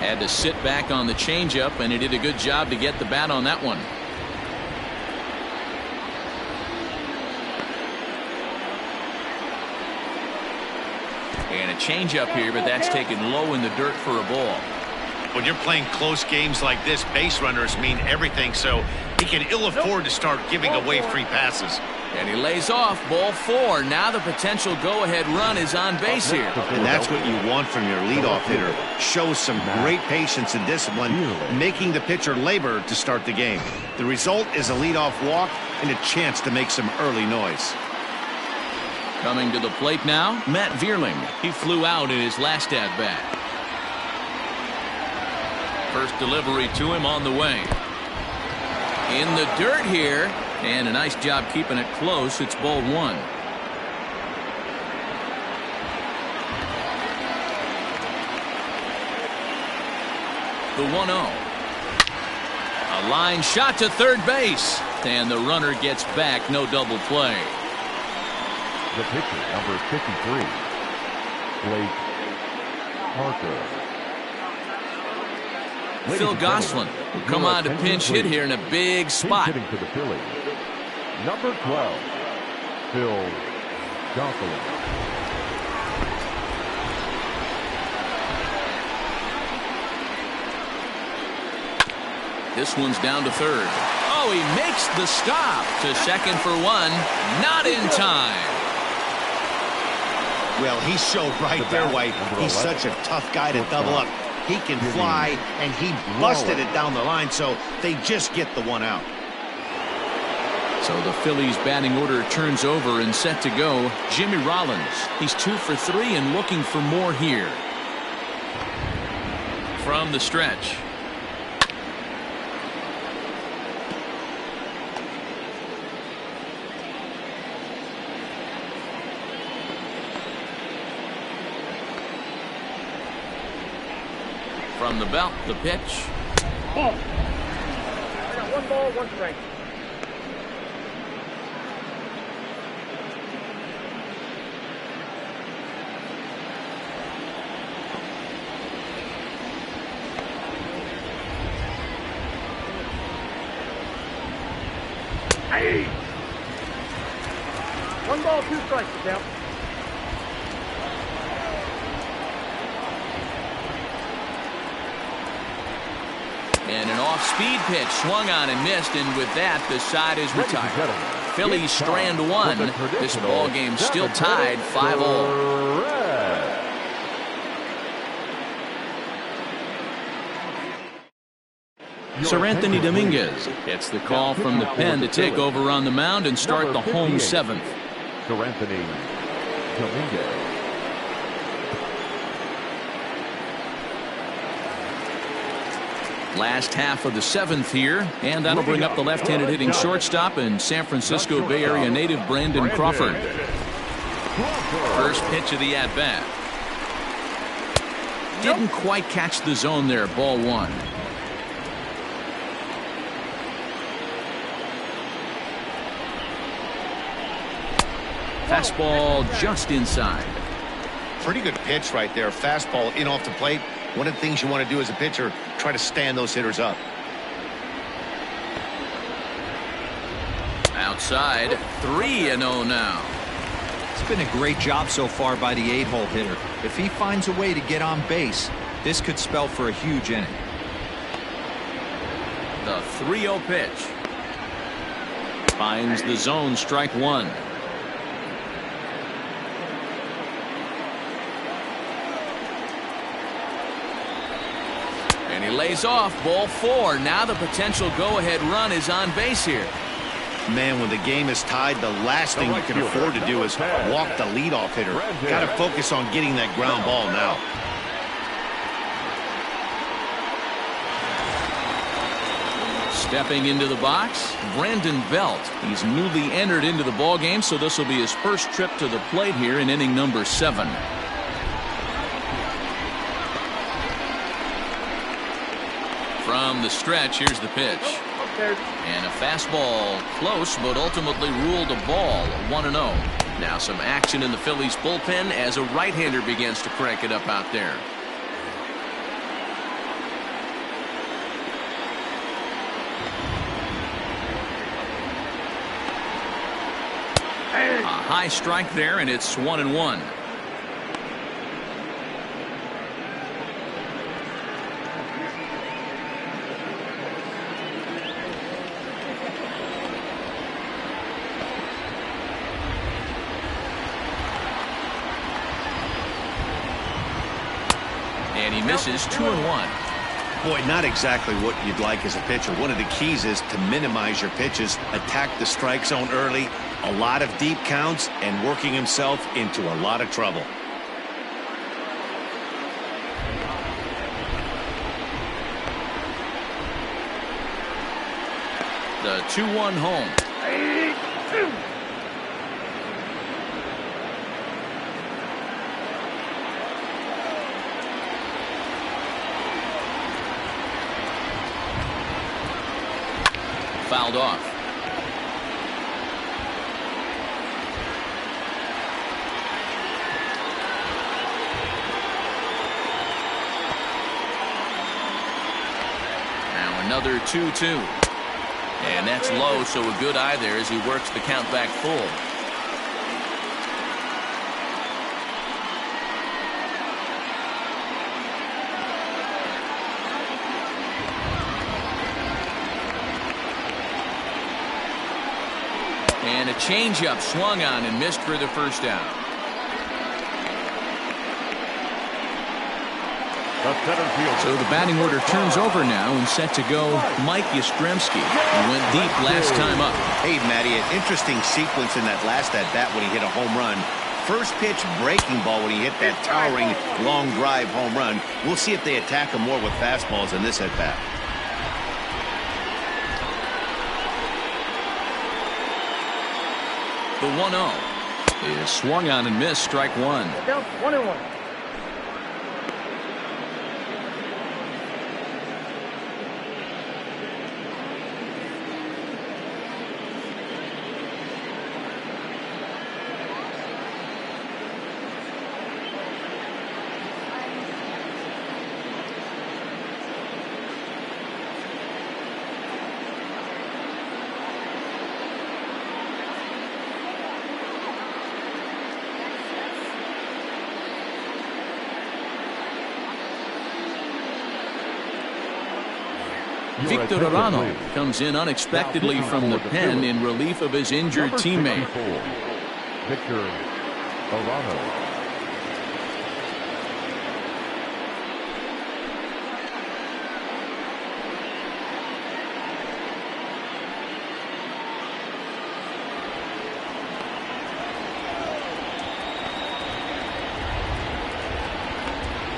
Had to sit back on the changeup, and he did a good job to get the bat on that one. And a changeup here, but that's taken low in the dirt for a ball. When you're playing close games like this, base runners mean everything, so he can ill afford to start giving away free passes. And he lays off, ball 4. Now the potential go-ahead run is on base here. And that's what you want from your leadoff hitter. Shows some great patience and discipline, making the pitcher labor to start the game. The result is a leadoff walk and a chance to make some early noise. Coming to the plate now, Matt Vierling. He flew out in his last at-bat. First delivery to him on the way. In the dirt here, and a nice job keeping it close. It's ball 1. The 1-0. A line shot to third base, and the runner gets back. No double play. The pitcher, number 53, Blake Parker. Phil Gosselin will come on to pinch hit here in a big spot. Hitting for the Phillies, number 12, Phil Gosselin. This one's down to third. Oh, he makes the stop to second for 1. Not in time. Well, he showed right there why he's such a tough guy to double up. He can fly, and he busted it down the line, so they just get the 1 out. So the Phillies batting order turns over and set to go. Jimmy Rollins, he's 2 for 3 and looking for more here. From the stretch. From the belt, the pitch. Ball. I got 1 ball, 1 strike. Hey! 1 ball, 2 strikes, the count. And an off-speed pitch swung on and missed, and with that, the side is retired. Phillies strand 1. This ball game still tied 5-all. Sir Anthony Dominguez gets the call from the pen to take over on the mound and start the home 7th. Sir Anthony Dominguez. Last half of the 7th here, and that'll bring up the left-handed hitting shortstop and San Francisco Bay Area native Brandon Crawford. First pitch of the at-bat. Didn't quite catch the zone there, ball 1. Fastball just inside. Pretty good pitch right there. Fastball in off the plate. One of the things you want to do as a pitcher, try to stand those hitters up. Outside, 3-0 now. It's been a great job so far by the 8-hole hitter. If he finds a way to get on base, this could spell for a huge inning. The 3-0 pitch. Finds the zone, strike 1. And he lays off, ball 4. Now the potential go-ahead run is on base here. Man, when the game is tied, the last thing you can afford to do is walk the leadoff hitter. Got to focus on getting that ground ball now. Stepping into the box, Brandon Belt. He's newly entered into the ballgame, so this will be his first trip to the plate here in inning number 7. From the stretch, here's the pitch. And a fastball close, but ultimately ruled a ball, 1-0. Now some action in the Phillies bullpen as a right-hander begins to crank it up out there. A high strike there, and it's 1-1. And he misses 2-1. Boy, not exactly what you'd like as a pitcher. One of the keys is to minimize your pitches, attack the strike zone early, a lot of deep counts, and working himself into a lot of trouble. The 2-1 home. Fouled off. Now another 2-2. And that's low, so a good eye there as he works the count back full. And a changeup swung on and missed for the first out. So the batting order turns over now and set to go Mike Yastrzemski. He went deep last time up. Hey, Matty, an interesting sequence in that last at-bat when he hit a home run. First pitch breaking ball when he hit that towering long drive home run. We'll see if they attack him more with fastballs in this at-bat. The 1-0 is swung on and missed, strike one. Down 1-1. Victor Arano comes in unexpectedly from the pen in relief of his injured teammate. Victor Arano.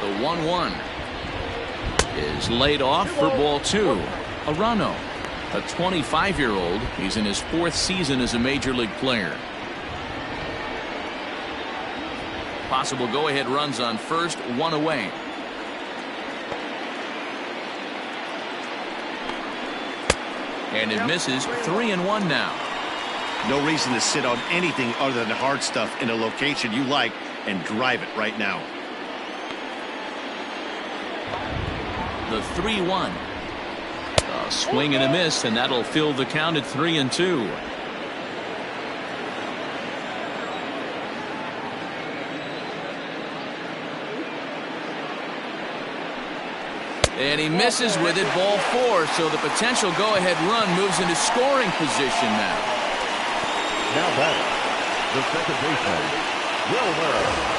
The 1-1 is laid off for ball 2. Arano, a 25-year-old. He's in his 4th season as a major league player. Possible go-ahead runs on first, 1 away. And it misses, 3-1 now. No reason to sit on anything other than hard stuff in a location you like and drive it right now. The 3-1. A swing and a miss, and that'll fill the count at 3-2. And he misses with it, ball 4. So the potential go-ahead run moves into scoring position now. Now batting, the second baseman, Wilmer.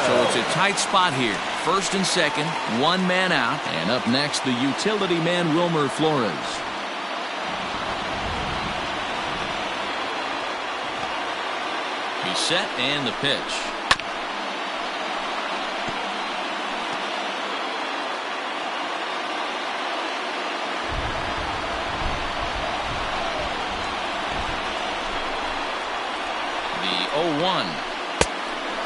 So it's a tight spot here. First and second, 1 man out. And up next, the utility man, Wilmer Flores. He's set and the pitch. The 0-1.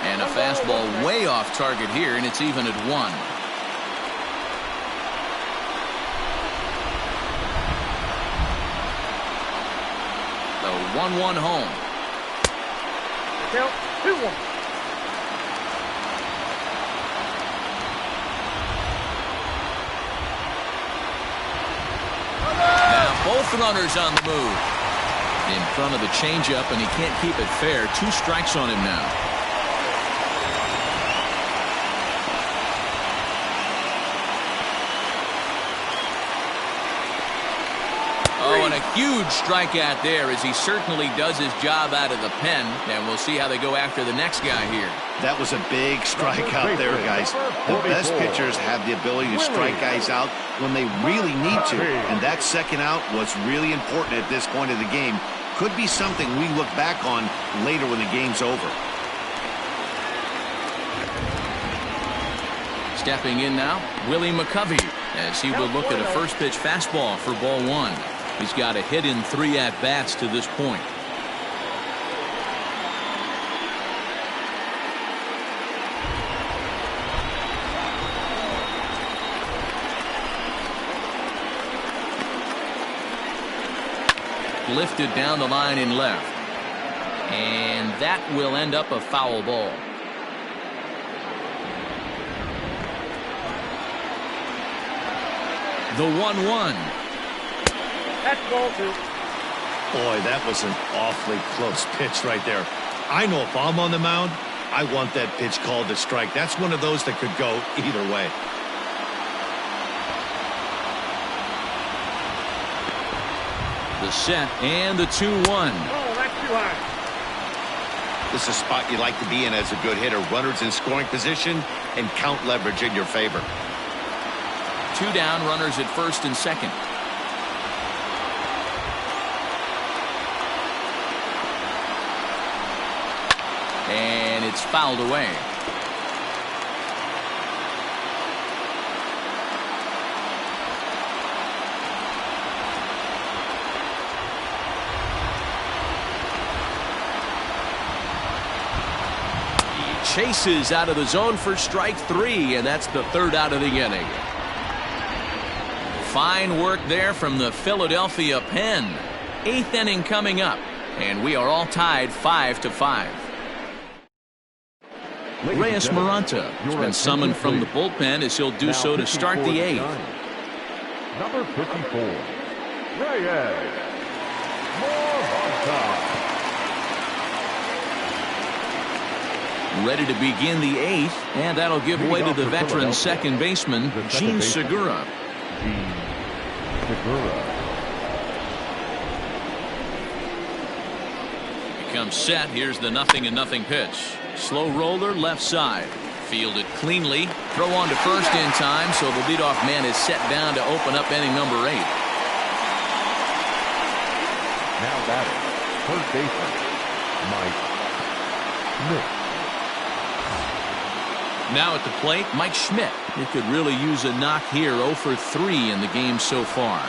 And a fastball way off target here, and it's even at 1. The 1-1 home. Count 2-1. Now both runners on the move. In front of the changeup, and he can't keep it fair. 2 strikes on him now. Oh, and a huge strikeout there, as he certainly does his job out of the pen. And we'll see how they go after the next guy here. That was a big strikeout there, guys. The best pitchers have the ability to strike guys out when they really need to. And that second out was really important at this point of the game. Could be something we look back on later when the game's over. Stepping in now, Willie McCovey, as he will look at a first pitch fastball for ball 1. He's got a hit in 3 at-bats to this point. Lifted down the line in left. And that will end up a foul ball. The 1-1. That's ball 2. Boy, that was an awfully close pitch right there. I know if I'm on the mound, I want that pitch called a strike. That's one of those that could go either way. The set and the 2-1. Oh, that's too high. This is a spot you like to be in as a good hitter. Runners in scoring position and count leverage in your favor. 2 down, runners at first and second. And it's fouled away. He chases out of the zone for strike 3, and that's the 3rd out of the inning. Fine work there from the Philadelphia pen. 8th inning coming up, and we are all tied 5-5. Reyes Maranta has been summoned from the bullpen, as he'll do so to start the 8th. Number 54, Reyes Maranta. Ready to begin the 8th, and that'll give way to the veteran second baseman, Gene Segura. Becomes set. Here's the 0-0 pitch. Slow roller left side. Fielded cleanly. Throw on to first in time, so the leadoff man is set down to open up inning number 8. Now batting, third baseman, Mike Schmidt. Now at the plate, Mike Schmidt. He could really use a knock here. 0 for 3 in the game so far.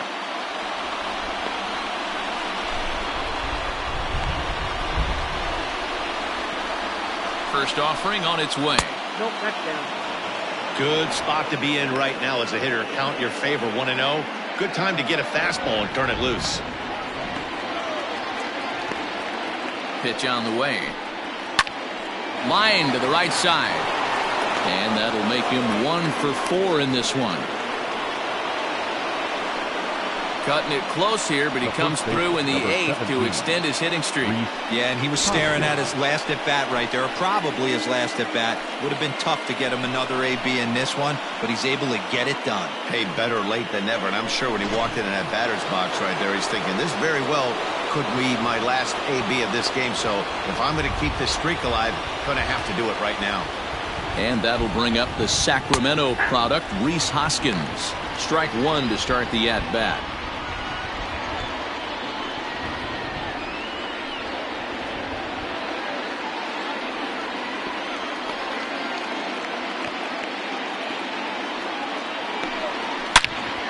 First offering on its way. Nope, that's down. Good spot to be in right now as a hitter. Count your favor. 1-0. Good time to get a fastball and turn it loose. Pitch on the way. Line to the right side. And that'll make him 1 for 4 in this one. Cutting it close here, but he comes through in the 8th to extend his hitting streak. Yeah, and he was staring at his last at-bat right there, probably his last at-bat. Would have been tough to get him another AB in this one, but he's able to get it done. Hey, better late than never, and I'm sure when he walked in that batter's box right there, he's thinking, this very well could be my last AB of this game, so if I'm going to keep this streak alive, I'm going to have to do it right now. And that'll bring up the Sacramento product, Rhys Hoskins. Strike 1 to start the at-bat.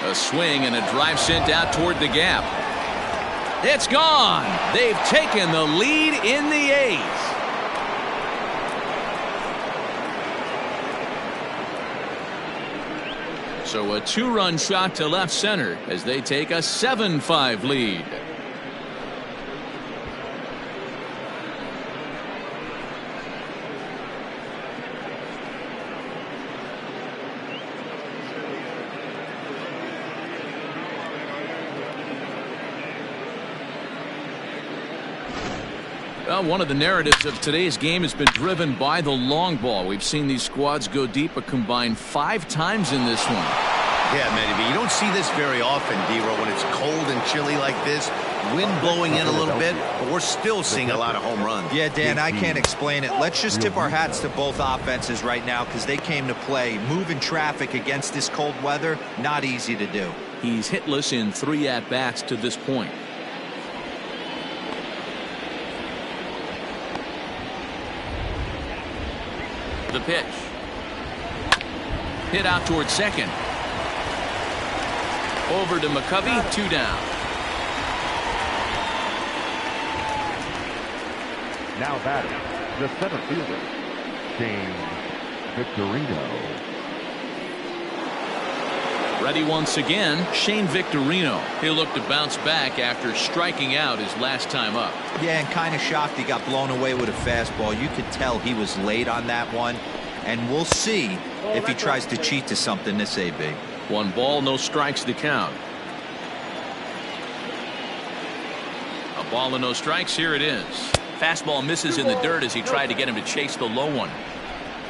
A swing and a drive sent out toward the gap. It's gone. They've taken the lead in the 8th. So a 2-run shot to left center as they take a 7-5 lead. Well, one of the narratives of today's game has been driven by the long ball. We've seen these squads go deep a combined 5 times in this one. Yeah, Manny, you don't see this very often, D-Row, when it's cold and chilly like this. Wind blowing in a little bit, but we're still seeing a lot of home runs. Yeah, Dan, I can't explain it. Let's just tip our hats to both offenses right now because they came to play. Moving traffic against this cold weather, not easy to do. He's hitless in 3 at-bats to this point. The pitch. Hit out toward second. Over to McCovey, 2 down. Now batting, the center fielder, James Victorino. Ready once again, Shane Victorino. He'll look to bounce back after striking out his last time up. Yeah, and kind of shocked he got blown away with a fastball. You could tell he was late on that one. And we'll see if he tries to cheat to something this AB. 1 ball, no strikes to count. A ball and no strikes. Here it is. Fastball misses in the dirt as he tried to get him to chase the low one.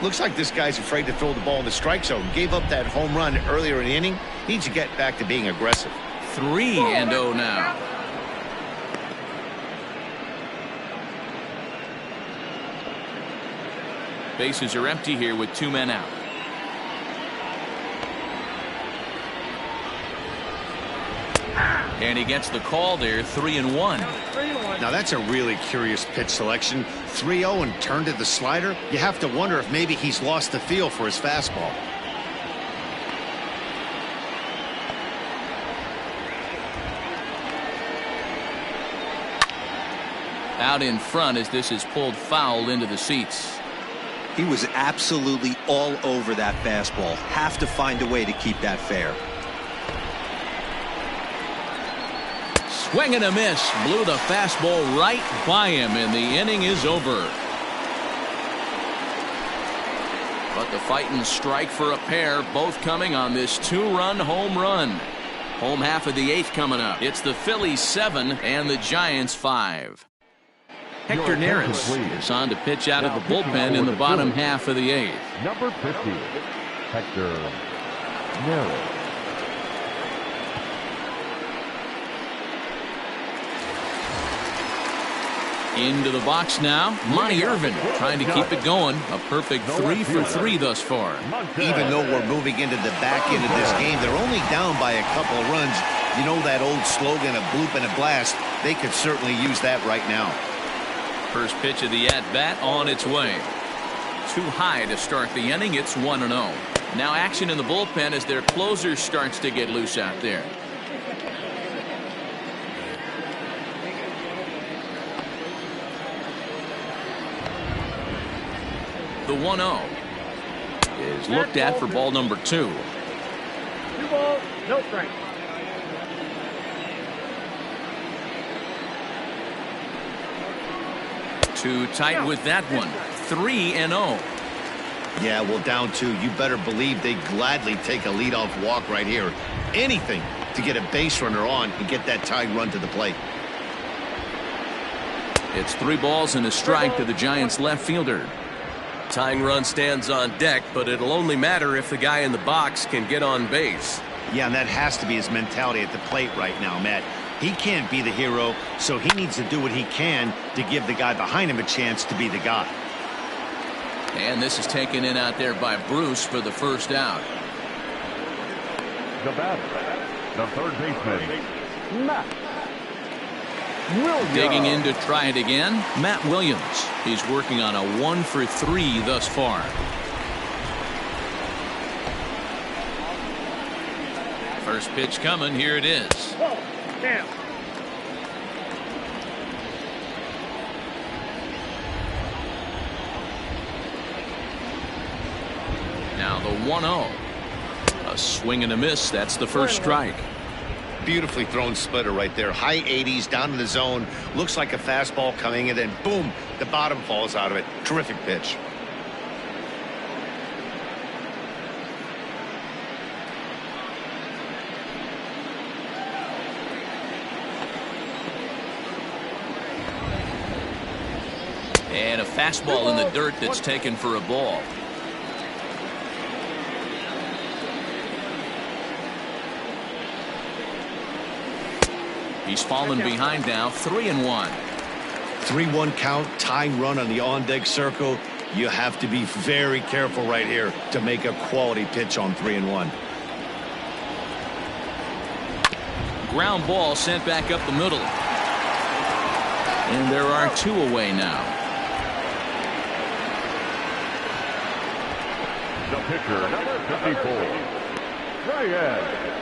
Looks like this guy's afraid to throw the ball in the strike zone. Gave up that home run earlier in the inning. Needs to get back to being aggressive. 3-0 now. Bases are empty here with 2 men out. And he gets the call there, 3-1. Now that's a really curious pitch selection. 3-0 and turned to the slider. You have to wonder if maybe he's lost the feel for his fastball. Out in front as this is pulled foul into the seats. He was absolutely all over that fastball. Have to find a way to keep that fair. Swing and a miss. Blew the fastball right by him, and the inning is over. But the fighting strike for a pair, both coming on this 2-run home run. Home half of the 8th coming up. It's the Phillies 7 and the Giants 5. Hector Neris is on to pitch out of the bullpen in the bottom half of the 8th. Number 50, Hector Neris. Into the box now, Monty Irvin trying to keep it going. A perfect 3 for 3 thus far. Even though we're moving into the back end of this game, they're only down by a couple of runs. You know that old slogan, a bloop and a blast. They could certainly use that right now. First pitch of the at-bat on its way. Too high to start the inning. It's 1-0. Now action in the bullpen as their closer starts to get loose out there. The 1-0 is looked at for ball number 2. 2 balls, no strikes. Too tight with that one. 3-0. Yeah, well, down 2. You better believe they'd gladly take a leadoff walk right here. Anything to get a base runner on and get that tying run to the plate. It's 3 balls and a strike to the Giants left fielder. Tying run stands on deck, but it'll only matter if the guy in the box can get on base. Yeah, and that has to be his mentality at the plate right now, Matt. He can't be the hero, so he needs to do what he can to give the guy behind him a chance to be the guy. And this is taken in out there by Bruce for the first out. The batter, the third baseman, Matt Williams. Digging in to try it again, Matt Williams. He's working on a 1 for 3 thus far. First pitch coming. Here it is. Ball. Down. Now the 1-0. A swing and a miss. That's the first strike. Beautifully thrown splitter right there. High 80s down in the zone. Looks like a fastball coming, and then boom, the bottom falls out of it. Terrific pitch. And a fastball in the dirt that's taken for a ball. He's fallen behind now, 3-1. 3-1 count, tying run on the on-deck circle. You have to be very careful right here to make a quality pitch on 3-1. Ground ball sent back up the middle. And there are 2 away now. The pitcher, number 54, Ryan.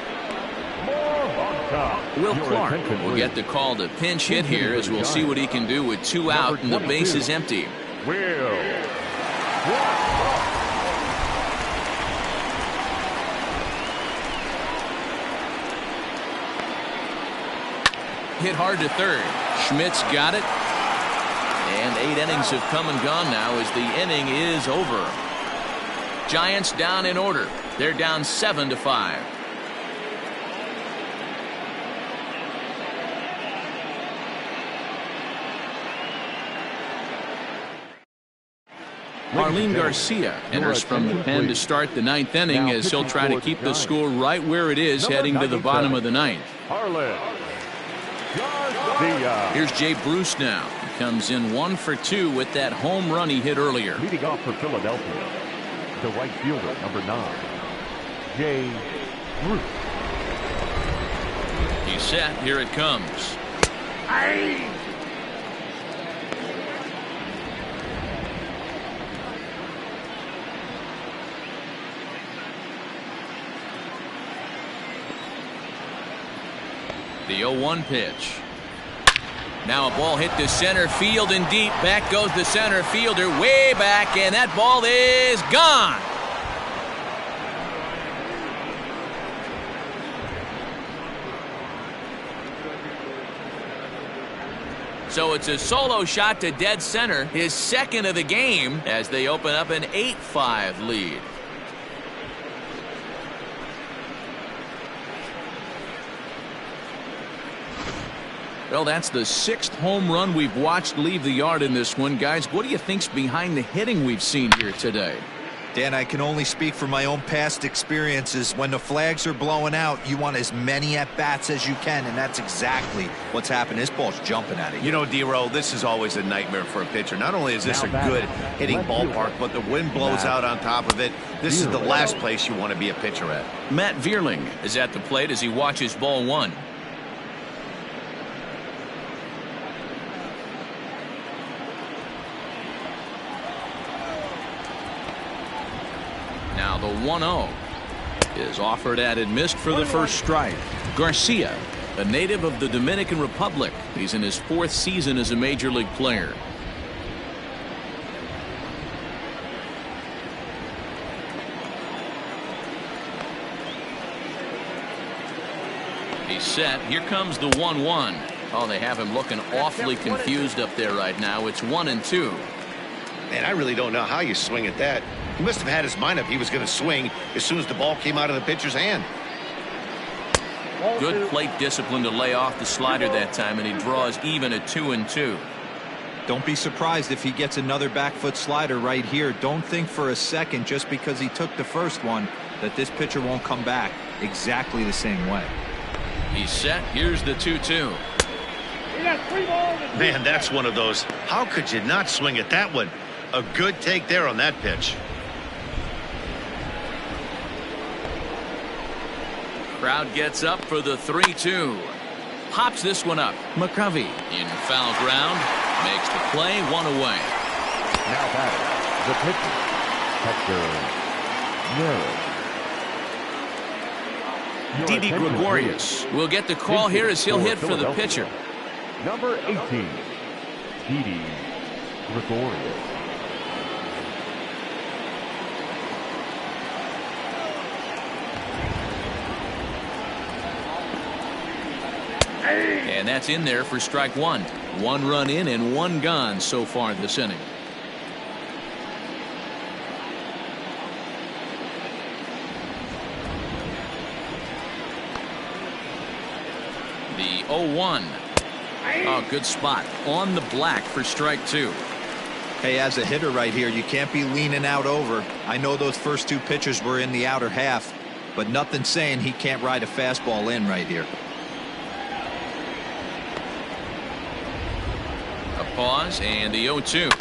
Will Clark will get the call to pinch hit here, as we'll see what he can do with 2 out and the base is empty. Will. Hit hard to third. Schmidt's got it. And 8 innings have come and gone now as the inning is over. Giants down in order. They're down 7-5. Marlene Garcia enters from the pen to start the 9th inning, as he'll try to keep the score right where it is heading to the bottom of the 9th. Here's Jay Bruce now. He comes in 1 for 2 with that home run he hit earlier. Leading off for Philadelphia, the right fielder, number 9, Jay Bruce. He's set. Here it comes. The 0-1 pitch. Now a ball hit to center field and deep. Back goes the center fielder way back, and that ball is gone. So it's a solo shot to dead center, his second of the game, as they open up an 8-5 lead. Well, that's the 6th home run we've watched leave the yard in this one. Guys, what do you think's behind the hitting we've seen here today? Dan, I can only speak from my own past experiences. When the flags are blowing out, you want as many at-bats as you can, and that's exactly what's happened. This ball's jumping at it. You know, D-Row, this is always a nightmare for a pitcher. Not only is this a good hitting ballpark, but the wind blows out on top of it. This is the last place you want to be a pitcher at. Matt Vierling is at the plate as he watches ball 1. Now the 1-0 is offered at and missed for the first strike. Garcia, a native of the Dominican Republic. He's in his 4th season as a major league player. He's set. Here comes the 1-1. Oh, they have him looking awfully confused up there right now. It's 1-2. Man, I really don't know how you swing at that. He must have had his mind up he was going to swing as soon as the ball came out of the pitcher's hand. Good plate discipline to lay off the slider that time, and he draws even at 2-2. Don't be surprised if he gets another back foot slider right here. Don't think for a second, just because he took the first one, that this pitcher won't come back exactly the same way. He's set. Here's the 2-2. Man, that's one of those. How could you not swing at that one? A good take there on that pitch. Crowd gets up for the 3-2. Pops this one up. McCovey in foul ground. Makes the play, 1 away. Now batting, the pitcher, Hector Neris. Didi Gregorius will get the call here as he'll hit for the pitcher. Number 18, Didi Gregorius. And that's in there for strike one. 1 run in and 1 gone so far this inning. The 0-1. Oh, good spot on the black for strike 2. Hey, as a hitter right here, you can't be leaning out over. I know those first 2 pitches were in the outer half, but nothing saying he can't ride a fastball in right here. A pause and the 0-2.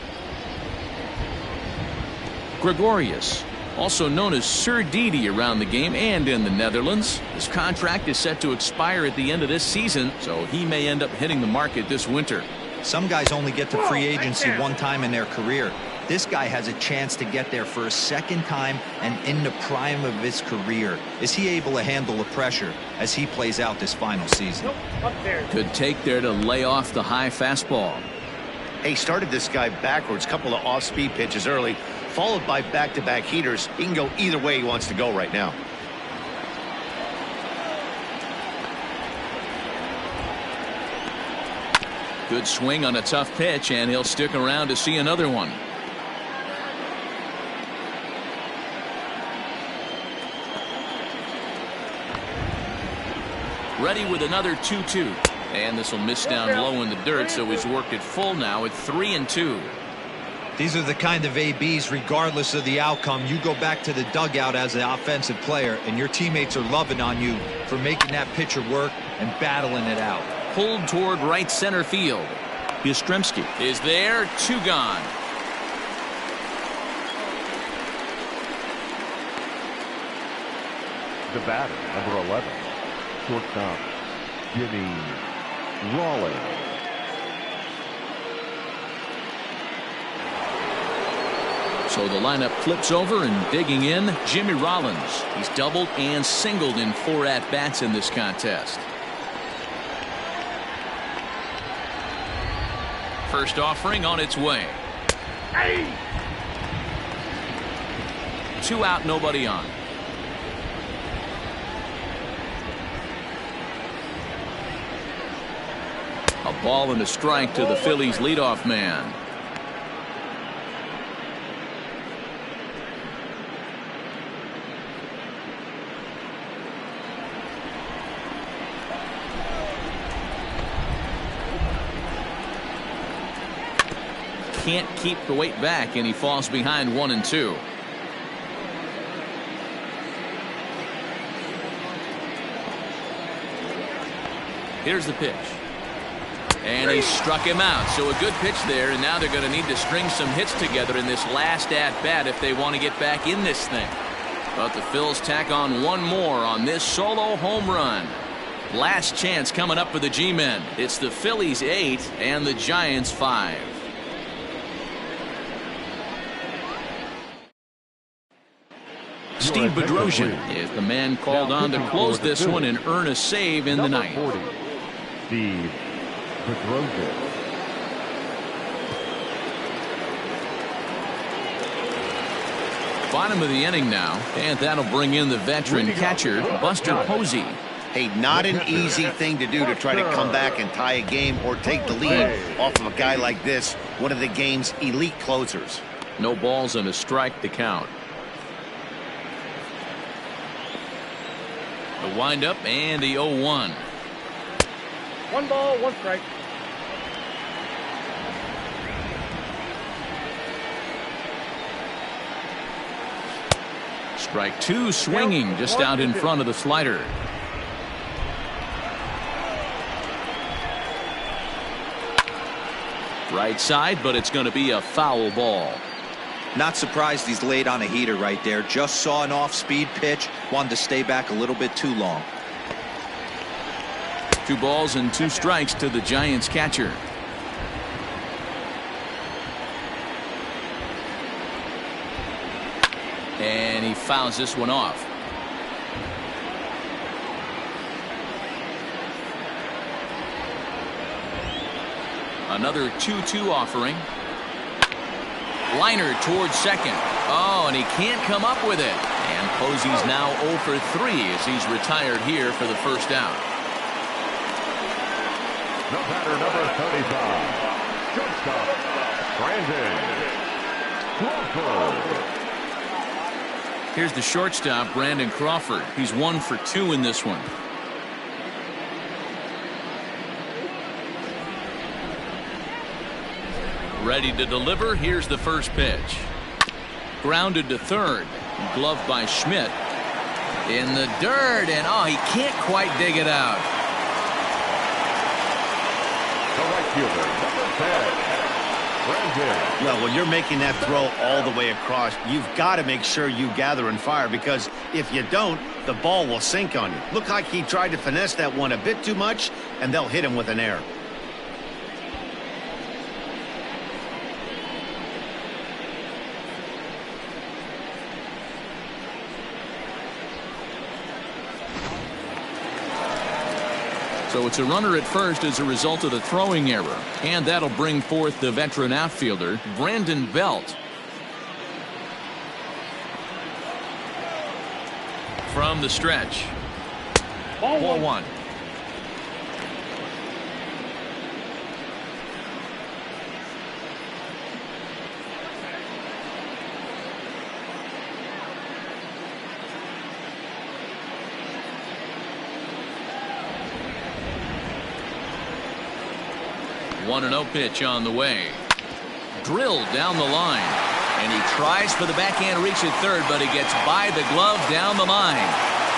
Gregorius, also known as Sir Didi around the game and in the Netherlands. His contract is set to expire at the end of this season, so he may end up hitting the market this winter. Some guys only get to free agency one time in their career. This guy has a chance to get there for a second time and in the prime of his career. Is he able to handle the pressure as he plays out this final season? Good take there to lay off the high fastball. He started this guy backwards, couple of off-speed pitches early, followed by back-to-back heaters. He can go either way he wants to go right now. Good swing on a tough pitch, and he'll stick around to see another one. Ready with another 2-2. And this will miss down low in the dirt, so he's worked it full now at 3-2. These are the kind of ABs, regardless of the outcome, you go back to the dugout as an offensive player, and your teammates are loving on you for making that pitcher work and battling it out. Pulled toward right center field. Yastrzemski is there, 2 gone. The batter, number 11, shortstop, Jimmy Rollins. So the lineup flips over, and digging in, Jimmy Rollins. He's doubled and singled in 4 at-bats in this contest. First offering on its way. 2 out, nobody on. A ball and a strike to the Phillies leadoff man. Can't keep the weight back, and he falls behind 1-2. Here's the pitch. And he struck him out. So a good pitch there, and now they're going to need to string some hits together in this last at-bat if they want to get back in this thing. But the Phils tack on 1 more on this solo home run. Last chance coming up for the G-men. It's the Phillies 8 and the Giants 5. Steve Bedrosian is the man called on to close this one and earn a save in the ninth. 40, Steve Bedrosian. Bottom of the inning now, and that'll bring in the veteran catcher, Buster Posey. Hey, not an easy thing to do to try to come back and tie a game or take the lead off of a guy like this, one of the game's elite closers. No balls and a strike to count. The windup and the 0-1. 1 ball, 1 strike. Strike 2 swinging just out in front of the slider. Right side, but it's going to be a foul ball. Not surprised he's laid on a heater right there. Just saw an off-speed pitch. Wanted to stay back a little bit too long. 2 balls and 2 strikes to the Giants catcher. And he fouls this one off. Another 2-2 offering. Liner towards second. Oh, and he can't come up with it. And Posey's now 0 for 3 as he's retired here for the first out. The batter, number 35, shortstop, Brandon Crawford. Here's the shortstop, Brandon Crawford. He's 1 for 2 in this one. Ready to deliver. Here's the first pitch. Grounded to third. Gloved by Schmidt. In the dirt, and oh, he can't quite dig it out. The right fielder, number 10, Brandon. Well, when you're making that throw all the way across, you've got to make sure you gather and fire, because if you don't, the ball will sink on you. Looked like he tried to finesse that one a bit too much, and they'll hit him with an error. So it's a runner at first as a result of the throwing error. And that'll bring forth the veteran outfielder, Brandon Belt. From the stretch. Ball one. One 1-0 pitch on the way. Drilled down the line. And he tries for the backhand reach at third, but he gets by the glove down the line.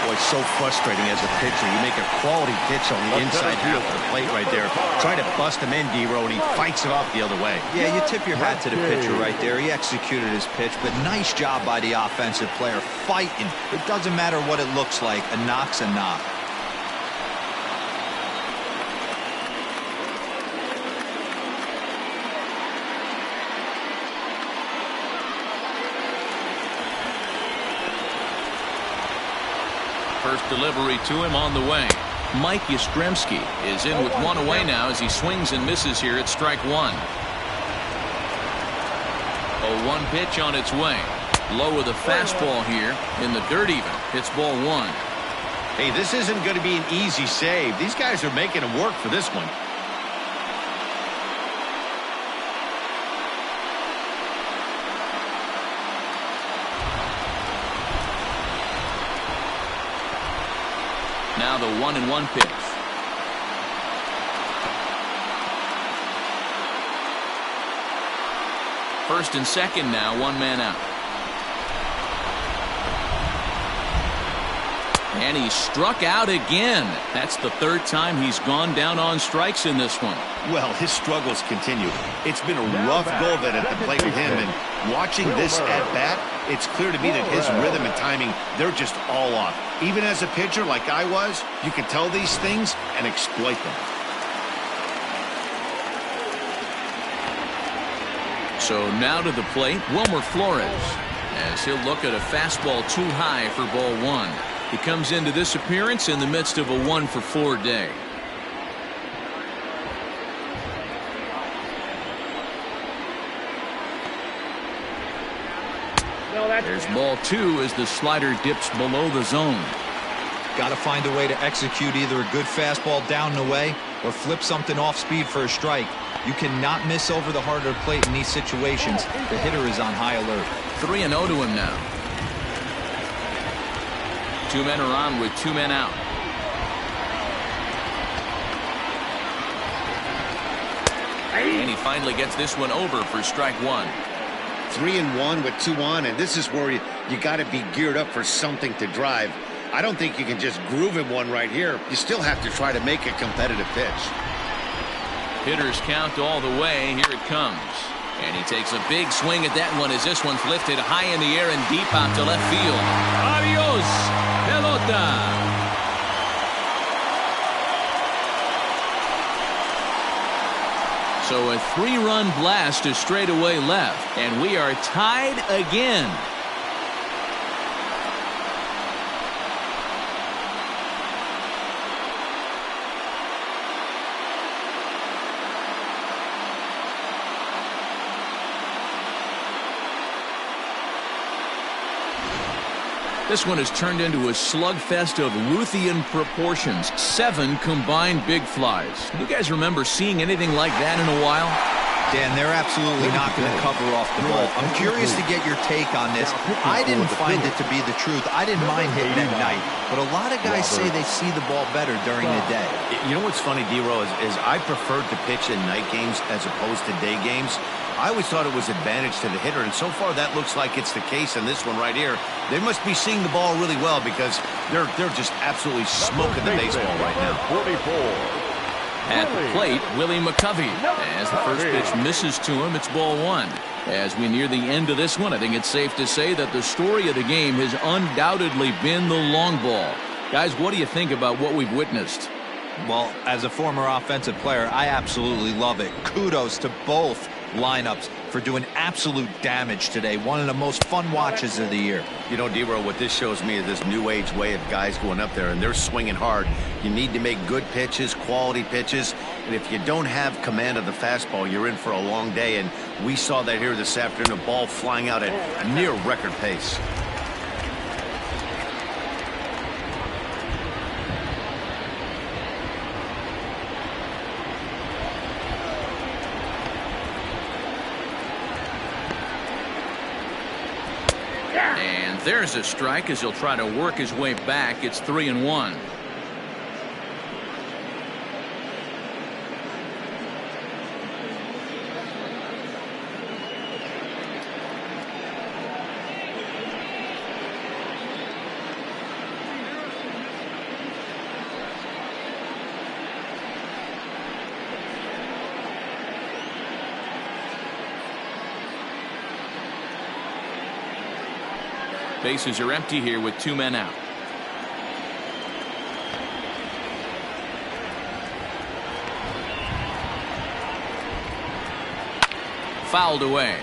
Boy, it's so frustrating as a pitcher. You make a quality pitch on the inside half of the plate right there. Try to bust him in, D-Row, and he fights it off the other way. Yeah, you tip your hat to the pitcher right there. He executed his pitch, but nice job by the offensive player fighting. It doesn't matter what it looks like. A knock's a knock. First delivery to him on the way. Mike Yastrzemski is in with one away now as he swings and misses here at strike one. 0-1 pitch on its way. Low with a fastball here in the dirt even. Hits ball one. Hey, this isn't going to be an easy save. These guys are making him work for this one. Now the 1-1 pitch. First and second now, one man out. And he struck out again. That's the third time he's gone down on strikes in this one. Well, his struggles continue. It's been a rough go of it at the plate with him, and watching this at bat, it's clear to me that his rhythm and timing, they're just all off. Even as a pitcher like I was, you can tell these things and exploit them. So now to the plate, Wilmer Flores, as he'll look at a fastball too high for ball one. He comes into this appearance in the midst of a 1-for-4 day. There's ball two as the slider dips below the zone. Got to find a way to execute either a good fastball down and away or flip something off speed for a strike. You cannot miss over the heart of the plate in these situations. The hitter is on high alert. 3-0 to him now. Two men are on with two men out. And he finally gets this one over for strike one. 3-1 with two on, and this is where you got to be geared up for something to drive. I don't think you can just groove him one right here. You still have to try to make a competitive pitch. Hitters count all the way. Here it comes. And he takes a big swing at that one as this one's lifted high in the air and deep out to left field. Adios, pelota. So a 3-run blast to straightaway left, and we are tied again. This one has turned into a slugfest of Ruthian proportions. 7 combined big flies. You guys remember seeing anything like that in a while? Dan, they're absolutely not going to cover off the ball. I'm curious to get your take on this. I didn't find it to be the truth. I didn't mind hitting at night, but a lot of guys say they see the ball better during the day. You know what's funny, D-Row, is I preferred to pitch in night games as opposed to day games. I always thought it was advantage to the hitter, and so far that looks like it's the case in this one right here. They must be seeing the ball really well because they're just absolutely smoking the baseball right now. 44. At the plate, Willie McCovey. As the first pitch misses to him, it's ball 1. As we near the end of this one, I think it's safe to say that the story of the game has undoubtedly been the long ball. Guys, what do you think about what we've witnessed? Well, as a former offensive player, I absolutely love it. Kudos to both lineups for doing absolute damage today. One of the most fun watches of the year. You know, D-Row, what this shows me is this new age way of guys going up there and they're swinging hard. You need to make good pitches, quality pitches, and if you don't have command of the fastball, you're in for a long day, and we saw that here this afternoon, a ball flying out at near record pace. And there's a strike as he'll try to work his way back. It's 3-1. Bases are empty here with 2 men out. Fouled away.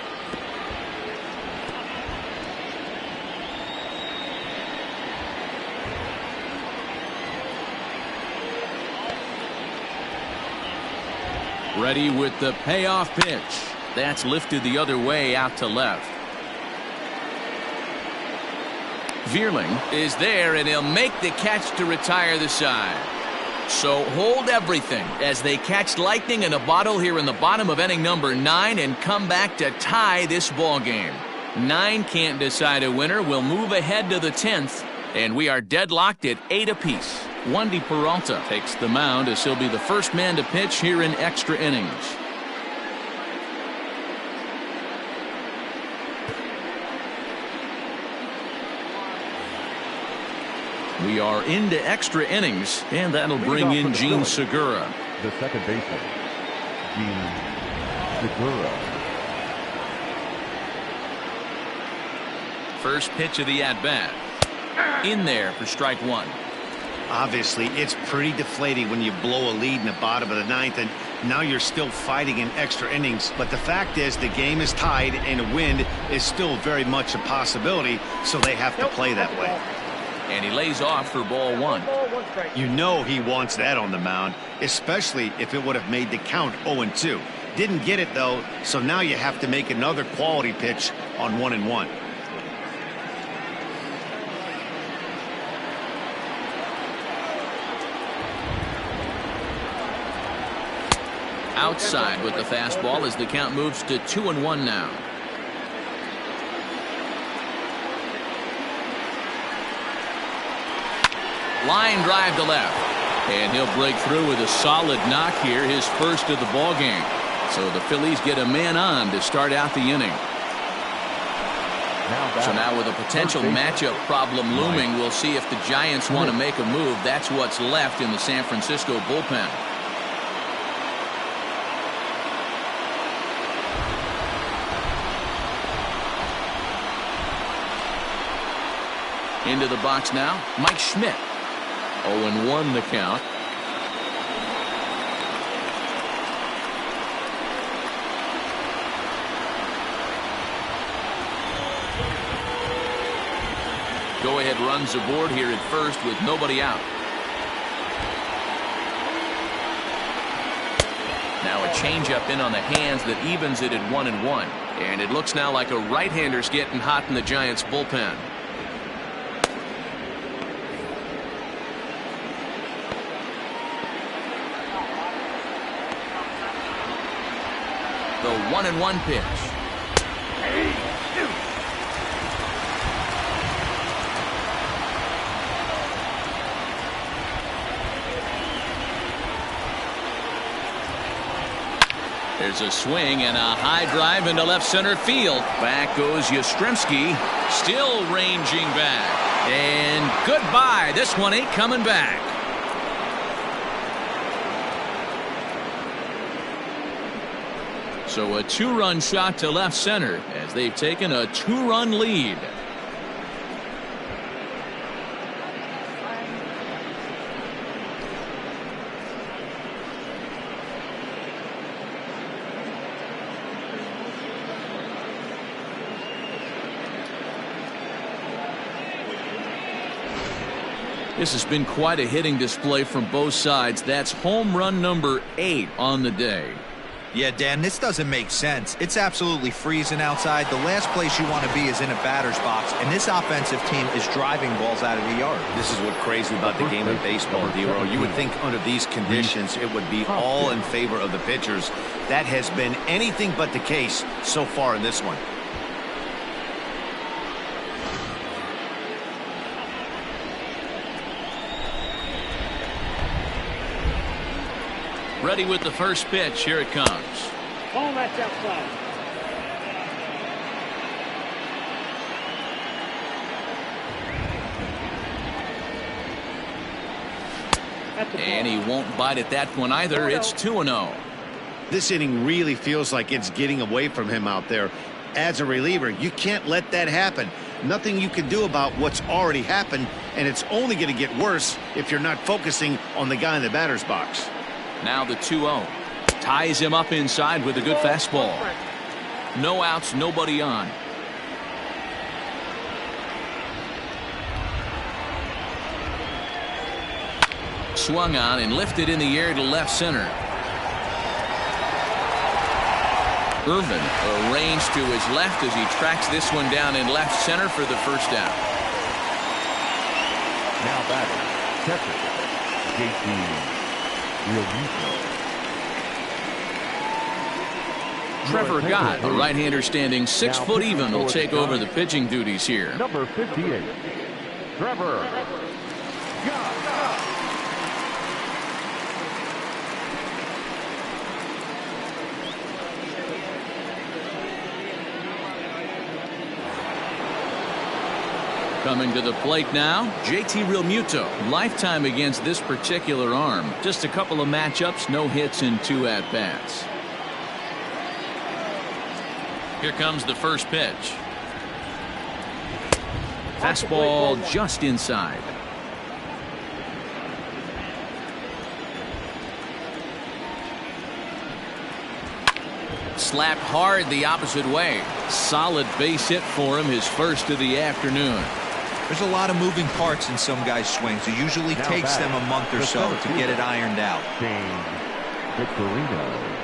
Ready with the payoff pitch. That's lifted the other way out to left. Vierling is there, and he'll make the catch to retire the side. So hold everything as they catch lightning in a bottle here in the bottom of inning number 9 and come back to tie this ball game. 9 can't decide a winner. We'll move ahead to the 10th, and we are deadlocked at 8 apiece. Wandy Peralta takes the mound as he'll be the first man to pitch here in extra innings. We are into extra innings, and that'll bring in Gene Segura. The second baseman, Gene Segura. First pitch of the at-bat. In there for strike 1. Obviously, it's pretty deflating when you blow a lead in the bottom of the 9th, and now you're still fighting in extra innings. But the fact is, the game is tied, and a win is still very much a possibility, so they have to play that way. And he lays off for ball 1. You know he wants that on the mound, especially if it would have made the count 0-2. Didn't get it, though, so now you have to make another quality pitch on 1-1. Outside with the fastball as the count moves to 2-1 now. Line drive to left, and he'll break through with a solid knock here, his first of the ball game. So the Phillies get a man on to start out the inning. So now with a potential matchup problem looming, we'll see if the Giants want to make a move. That's what's left in the San Francisco bullpen. Into the box now, Mike Schmidt. 0-1 the count. Go-ahead runs aboard here at first with nobody out. Now a changeup in on the hands that evens it at 1-1. And it looks now like a right-hander's getting hot in the Giants bullpen. The 1-1 pitch. There's a swing and a high drive into left center field. Back goes Yastrzemski, still ranging back. And goodbye. This one ain't coming back. So a 2-run shot to left center as they've taken a 2-run lead. This has been quite a hitting display from both sides. That's home run number 8 on the day. Yeah, Dan, this doesn't make sense. It's absolutely freezing outside. The last place you want to be is in a batter's box, and this offensive team is driving balls out of the yard. This is what's crazy about the game of baseball, D-Row. You would think under these conditions it would be all in favor of the pitchers. That has been anything but the case so far in this one. Ready with the first pitch. Here it comes. Ball that's outside. And he won't bite at that one either. It's 2-0. This inning really feels like it's getting away from him out there. As a reliever, you can't let that happen. Nothing you can do about what's already happened, and it's only going to get worse if you're not focusing on the guy in the batter's box. Now the 2-0. Ties him up inside with a good fastball. No outs, nobody on. Swung on and lifted in the air to left center. Irvin arranged to his left as he tracks this one down in left center for the first out. Now batting, catcher, JT Trevor Gott, a right-hander standing 6 foot even, will take over the pitching duties here. Number 58, Trevor Gott. Coming to the plate now, JT Realmuto. Lifetime against this particular arm. Just a couple of matchups, no hits and 2 at-bats. Here comes the first pitch. Fastball just inside. Slapped hard the opposite way. Solid base hit for him, his first of the afternoon. There's a lot of moving parts in some guys' swings. It usually takes them a month or so to get it ironed out. Victorino.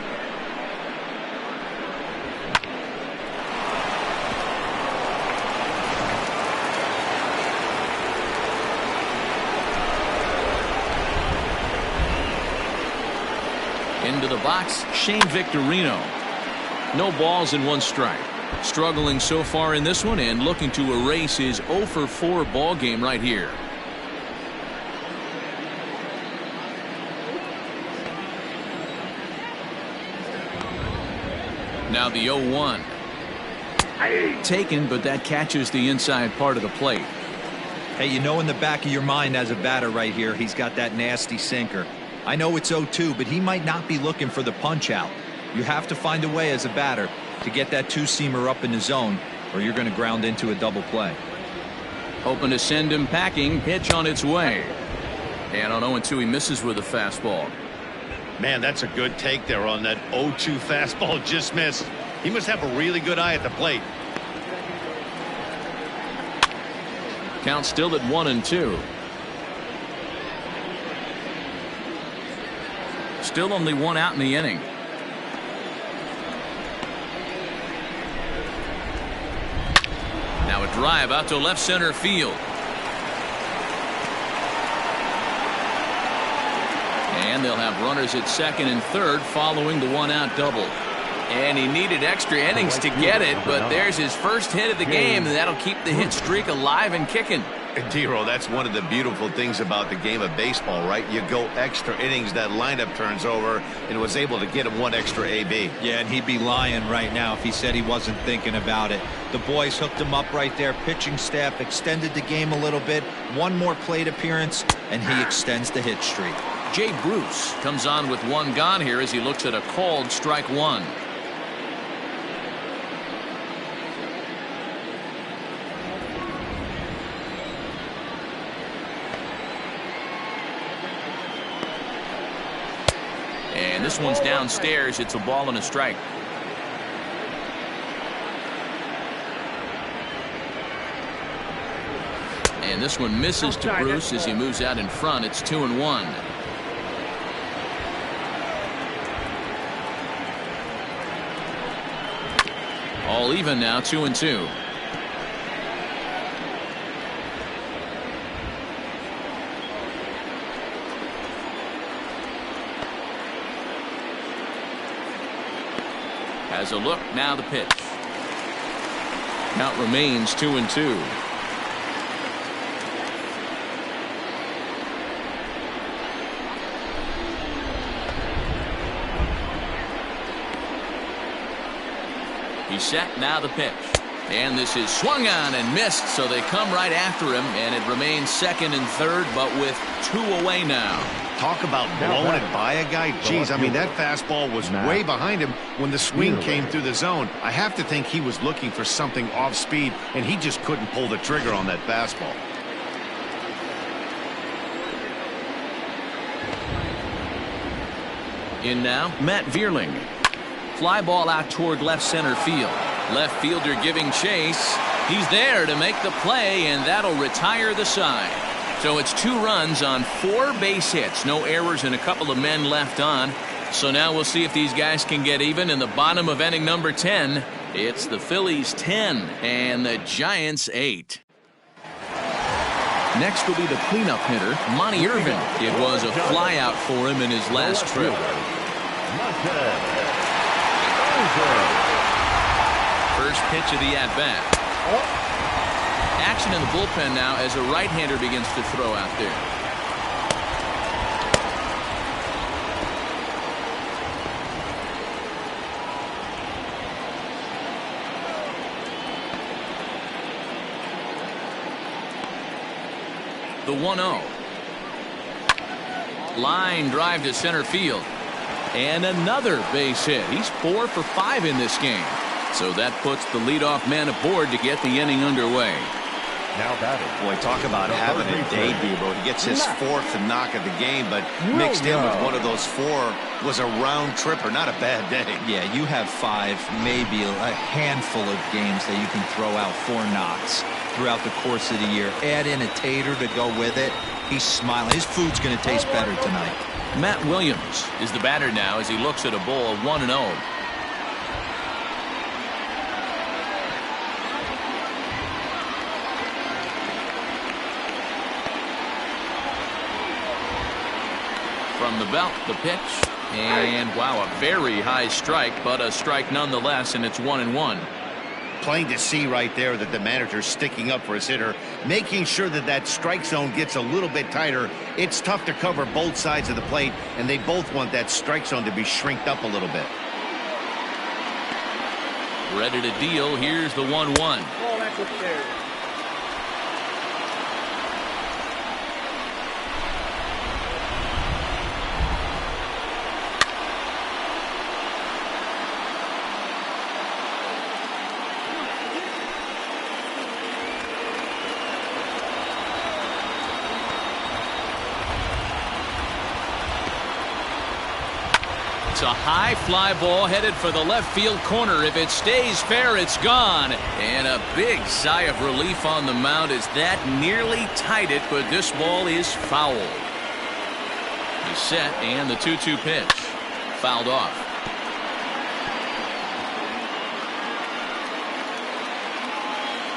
Into the box, Shane Victorino. No balls and 1 strike. Struggling so far in this one and looking to erase his 0 for 4 ball game right here. Now the 0-1. Taken, but that catches the inside part of the plate. Hey, you know in the back of your mind as a batter right here, he's got that nasty sinker. I know it's 0-2, but he might not be looking for the punch out. You have to find a way as a batter to get that 2-seamer up in the zone, or you're going to ground into a double play. Hoping to send him packing. Pitch on its way. And on 0-2, he misses with a fastball. Man, that's a good take there on that 0-2 fastball. Just missed. He must have a really good eye at the plate. Count still at 1-2. Still only 1 out in the inning. Now a drive out to left center field. And they'll have runners at second and third following the 1-out double. And he needed extra innings to get it, but there's his first hit of the game, and that'll keep the hit streak alive and kicking. D-Row, that's one of the beautiful things about the game of baseball, right? You go extra innings, that lineup turns over, and was able to get him one extra AB. Yeah, and he'd be lying right now if he said he wasn't thinking about it. The boys hooked him up right there. Pitching staff extended the game a little bit. One more plate appearance, and he extends the hit streak. Jay Bruce comes on with one gone here as he looks at a called strike one. And this one's downstairs. It's a ball and a strike. And this one misses to Bruce as he moves out in front. It's 2-1. All even now, 2-2. Has a look, now the pitch. Count remains 2-2. He's set, now the pitch. And this is swung on and missed, so they come right after him, and it remains second and third, but with 2 away now. Talk about blowing it by a guy. Geez, I mean, that fastball was way behind him when the swing came through the zone. I have to think he was looking for something off speed, and he just couldn't pull the trigger on that fastball. In now, Matt Vierling. Fly ball out toward left center field. Left fielder giving chase. He's there to make the play, and that'll retire the side. So it's 2 runs on 4 base hits. No errors and a couple of men left on. So now we'll see if these guys can get even in the bottom of inning number 10. It's the Phillies 10 and the Giants 8. Next will be the cleanup hitter, Monty Irvin. It was a flyout for him in his last trip. First pitch of the at-bat. Action in the bullpen now as a right-hander begins to throw out there. The 1-0. Line drive to center field. And another base hit. He's 4 for 5 in this game. So that puts the leadoff man aboard to get the inning underway. Now batting. Boy, talk about having a day, Debo. He gets his 4th knock of the game, but mixed in with one of those 4 was a round tripper. Not a bad day. Yeah, you have 5, maybe a handful of games that you can throw out 4 knocks throughout the course of the year. Add in a tater to go with it. He's smiling. His food's going to taste better tonight. Matt Williams is the batter now as he looks at a ball of 1-0. From the belt, the pitch, and wow, a very high strike, but a strike nonetheless, and it's 1-1. Plain to see right there that the manager's sticking up for his hitter, making sure that that strike zone gets a little bit tighter. It's tough to cover both sides of the plate, and they both want that strike zone to be shrinked up a little bit. Ready to deal. Here's the 1-1. Oh, that's upstairs. It's a high fly ball headed for the left field corner. If it stays fair, it's gone. And a big sigh of relief on the mound as that nearly tied it, but this ball is foul. He's set, and the 2-2 pitch. Fouled off.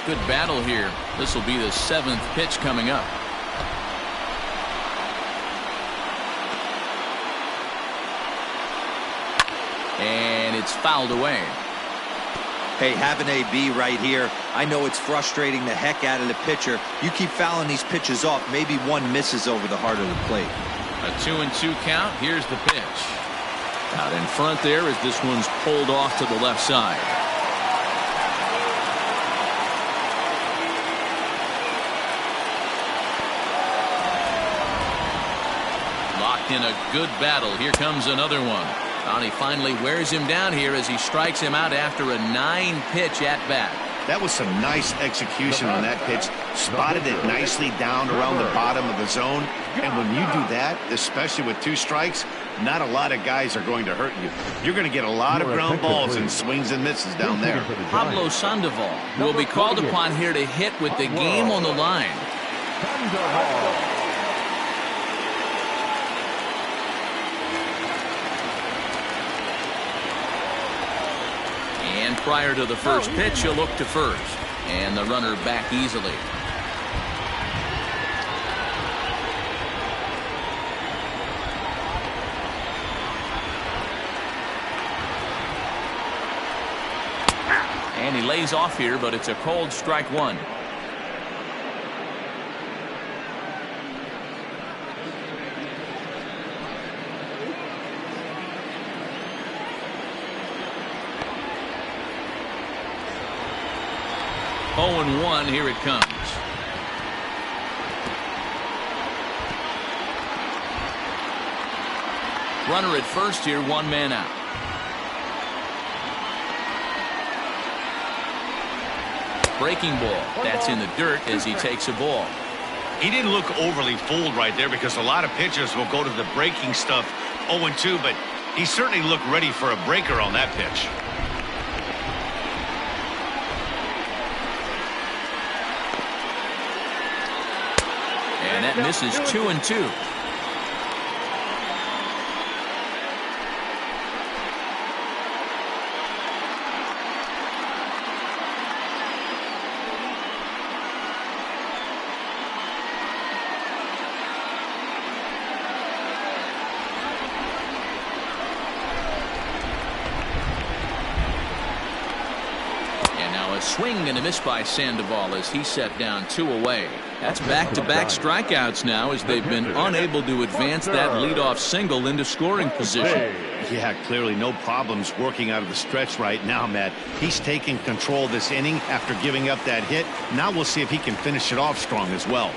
Good battle here. This will be the 7th pitch coming up. And and it's fouled away. Hey, have an AB right here. I know it's frustrating the heck out of the pitcher. You keep fouling these pitches off, maybe one misses over the heart of the plate. A 2-2 count. Here's the pitch. Out in front there as this one's pulled off to the left side. Locked in a good battle. Here comes another one. And he finally wears him down here as he strikes him out after a 9-pitch at bat. That was some nice execution on that pitch. Spotted it nicely down around the bottom of the zone. And when you do that, especially with 2 strikes, not a lot of guys are going to hurt you. You're going to get a lot of ground balls and swings and misses down there. Pablo Sandoval will be called upon here to hit with the game on the line. And prior to the first pitch, he'll look to first. And the runner back easily. And he lays off here, but it's a cold strike one. Oh, and 1, here it comes. Runner at first here, 1 man out. Breaking ball. That's in the dirt as he takes a ball. He didn't look overly fooled right there because a lot of pitchers will go to the breaking stuff 0-2, but he certainly looked ready for a breaker on that pitch. And that misses 2-2. Swing and a miss by Sandoval as he set down 2 away. That's back-to-back strikeouts now as they've been unable to advance that leadoff single into scoring position. Yeah, clearly no problems working out of the stretch right now, Matt. He's taking control of this inning after giving up that hit. Now we'll see if he can finish it off strong as well.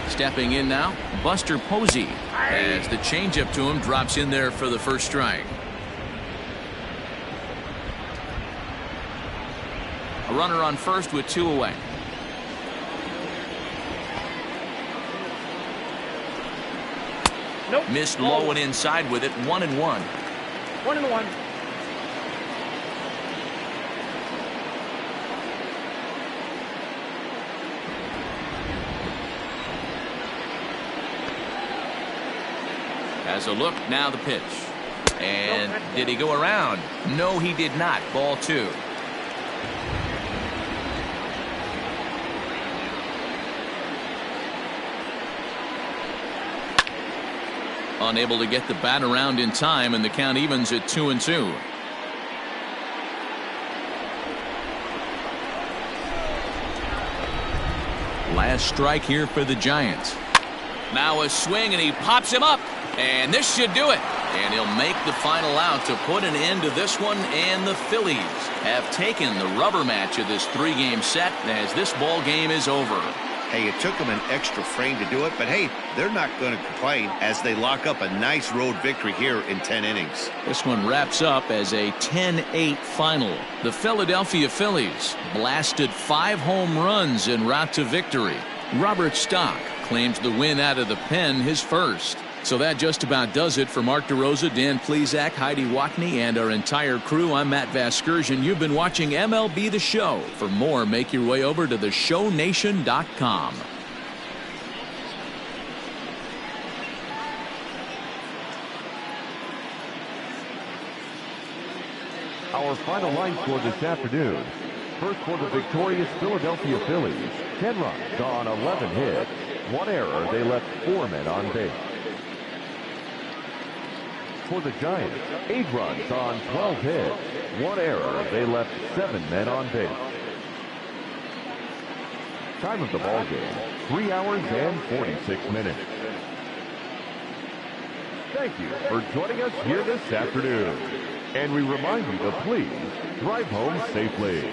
Stepping in now, Buster Posey, as the changeup to him drops in there for the first strike. A runner on first with 2 away. Nope. Missed low and inside with it. 1-1. 1-1. As a look, now the pitch. And did he go around? No, he did not. Ball 2. Unable to get the bat around in time, and the count evens at 2-2. Last strike here for the Giants. Now a swing, and he pops him up, and this should do it. And he'll make the final out to put an end to this one, and the Phillies have taken the rubber match of this 3-game set as this ball game is over. Hey, it took them an extra frame to do it, but hey, they're not going to complain as they lock up a nice road victory here in 10 innings. This one wraps up as a 10-8 final. The Philadelphia Phillies blasted 5 home runs en route to victory. Robert Stock claims the win out of the pen, his first. So that just about does it for Mark DeRosa, Dan Plesac, Heidi Watney, and our entire crew. I'm Matt Vasgersian. You've been watching MLB The Show. For more, make your way over to theshownation.com. Our final line score this afternoon. First for the victorious Philadelphia Phillies. 10 runs on 11 hits. 1 error. They left 4 men on base. for the Giants. 8 runs on 12 hits. 1 error. They left 7 men on base. Time of the ball game, 3 hours and 46 minutes. Thank you for joining us here this afternoon. And we remind you to please drive home safely.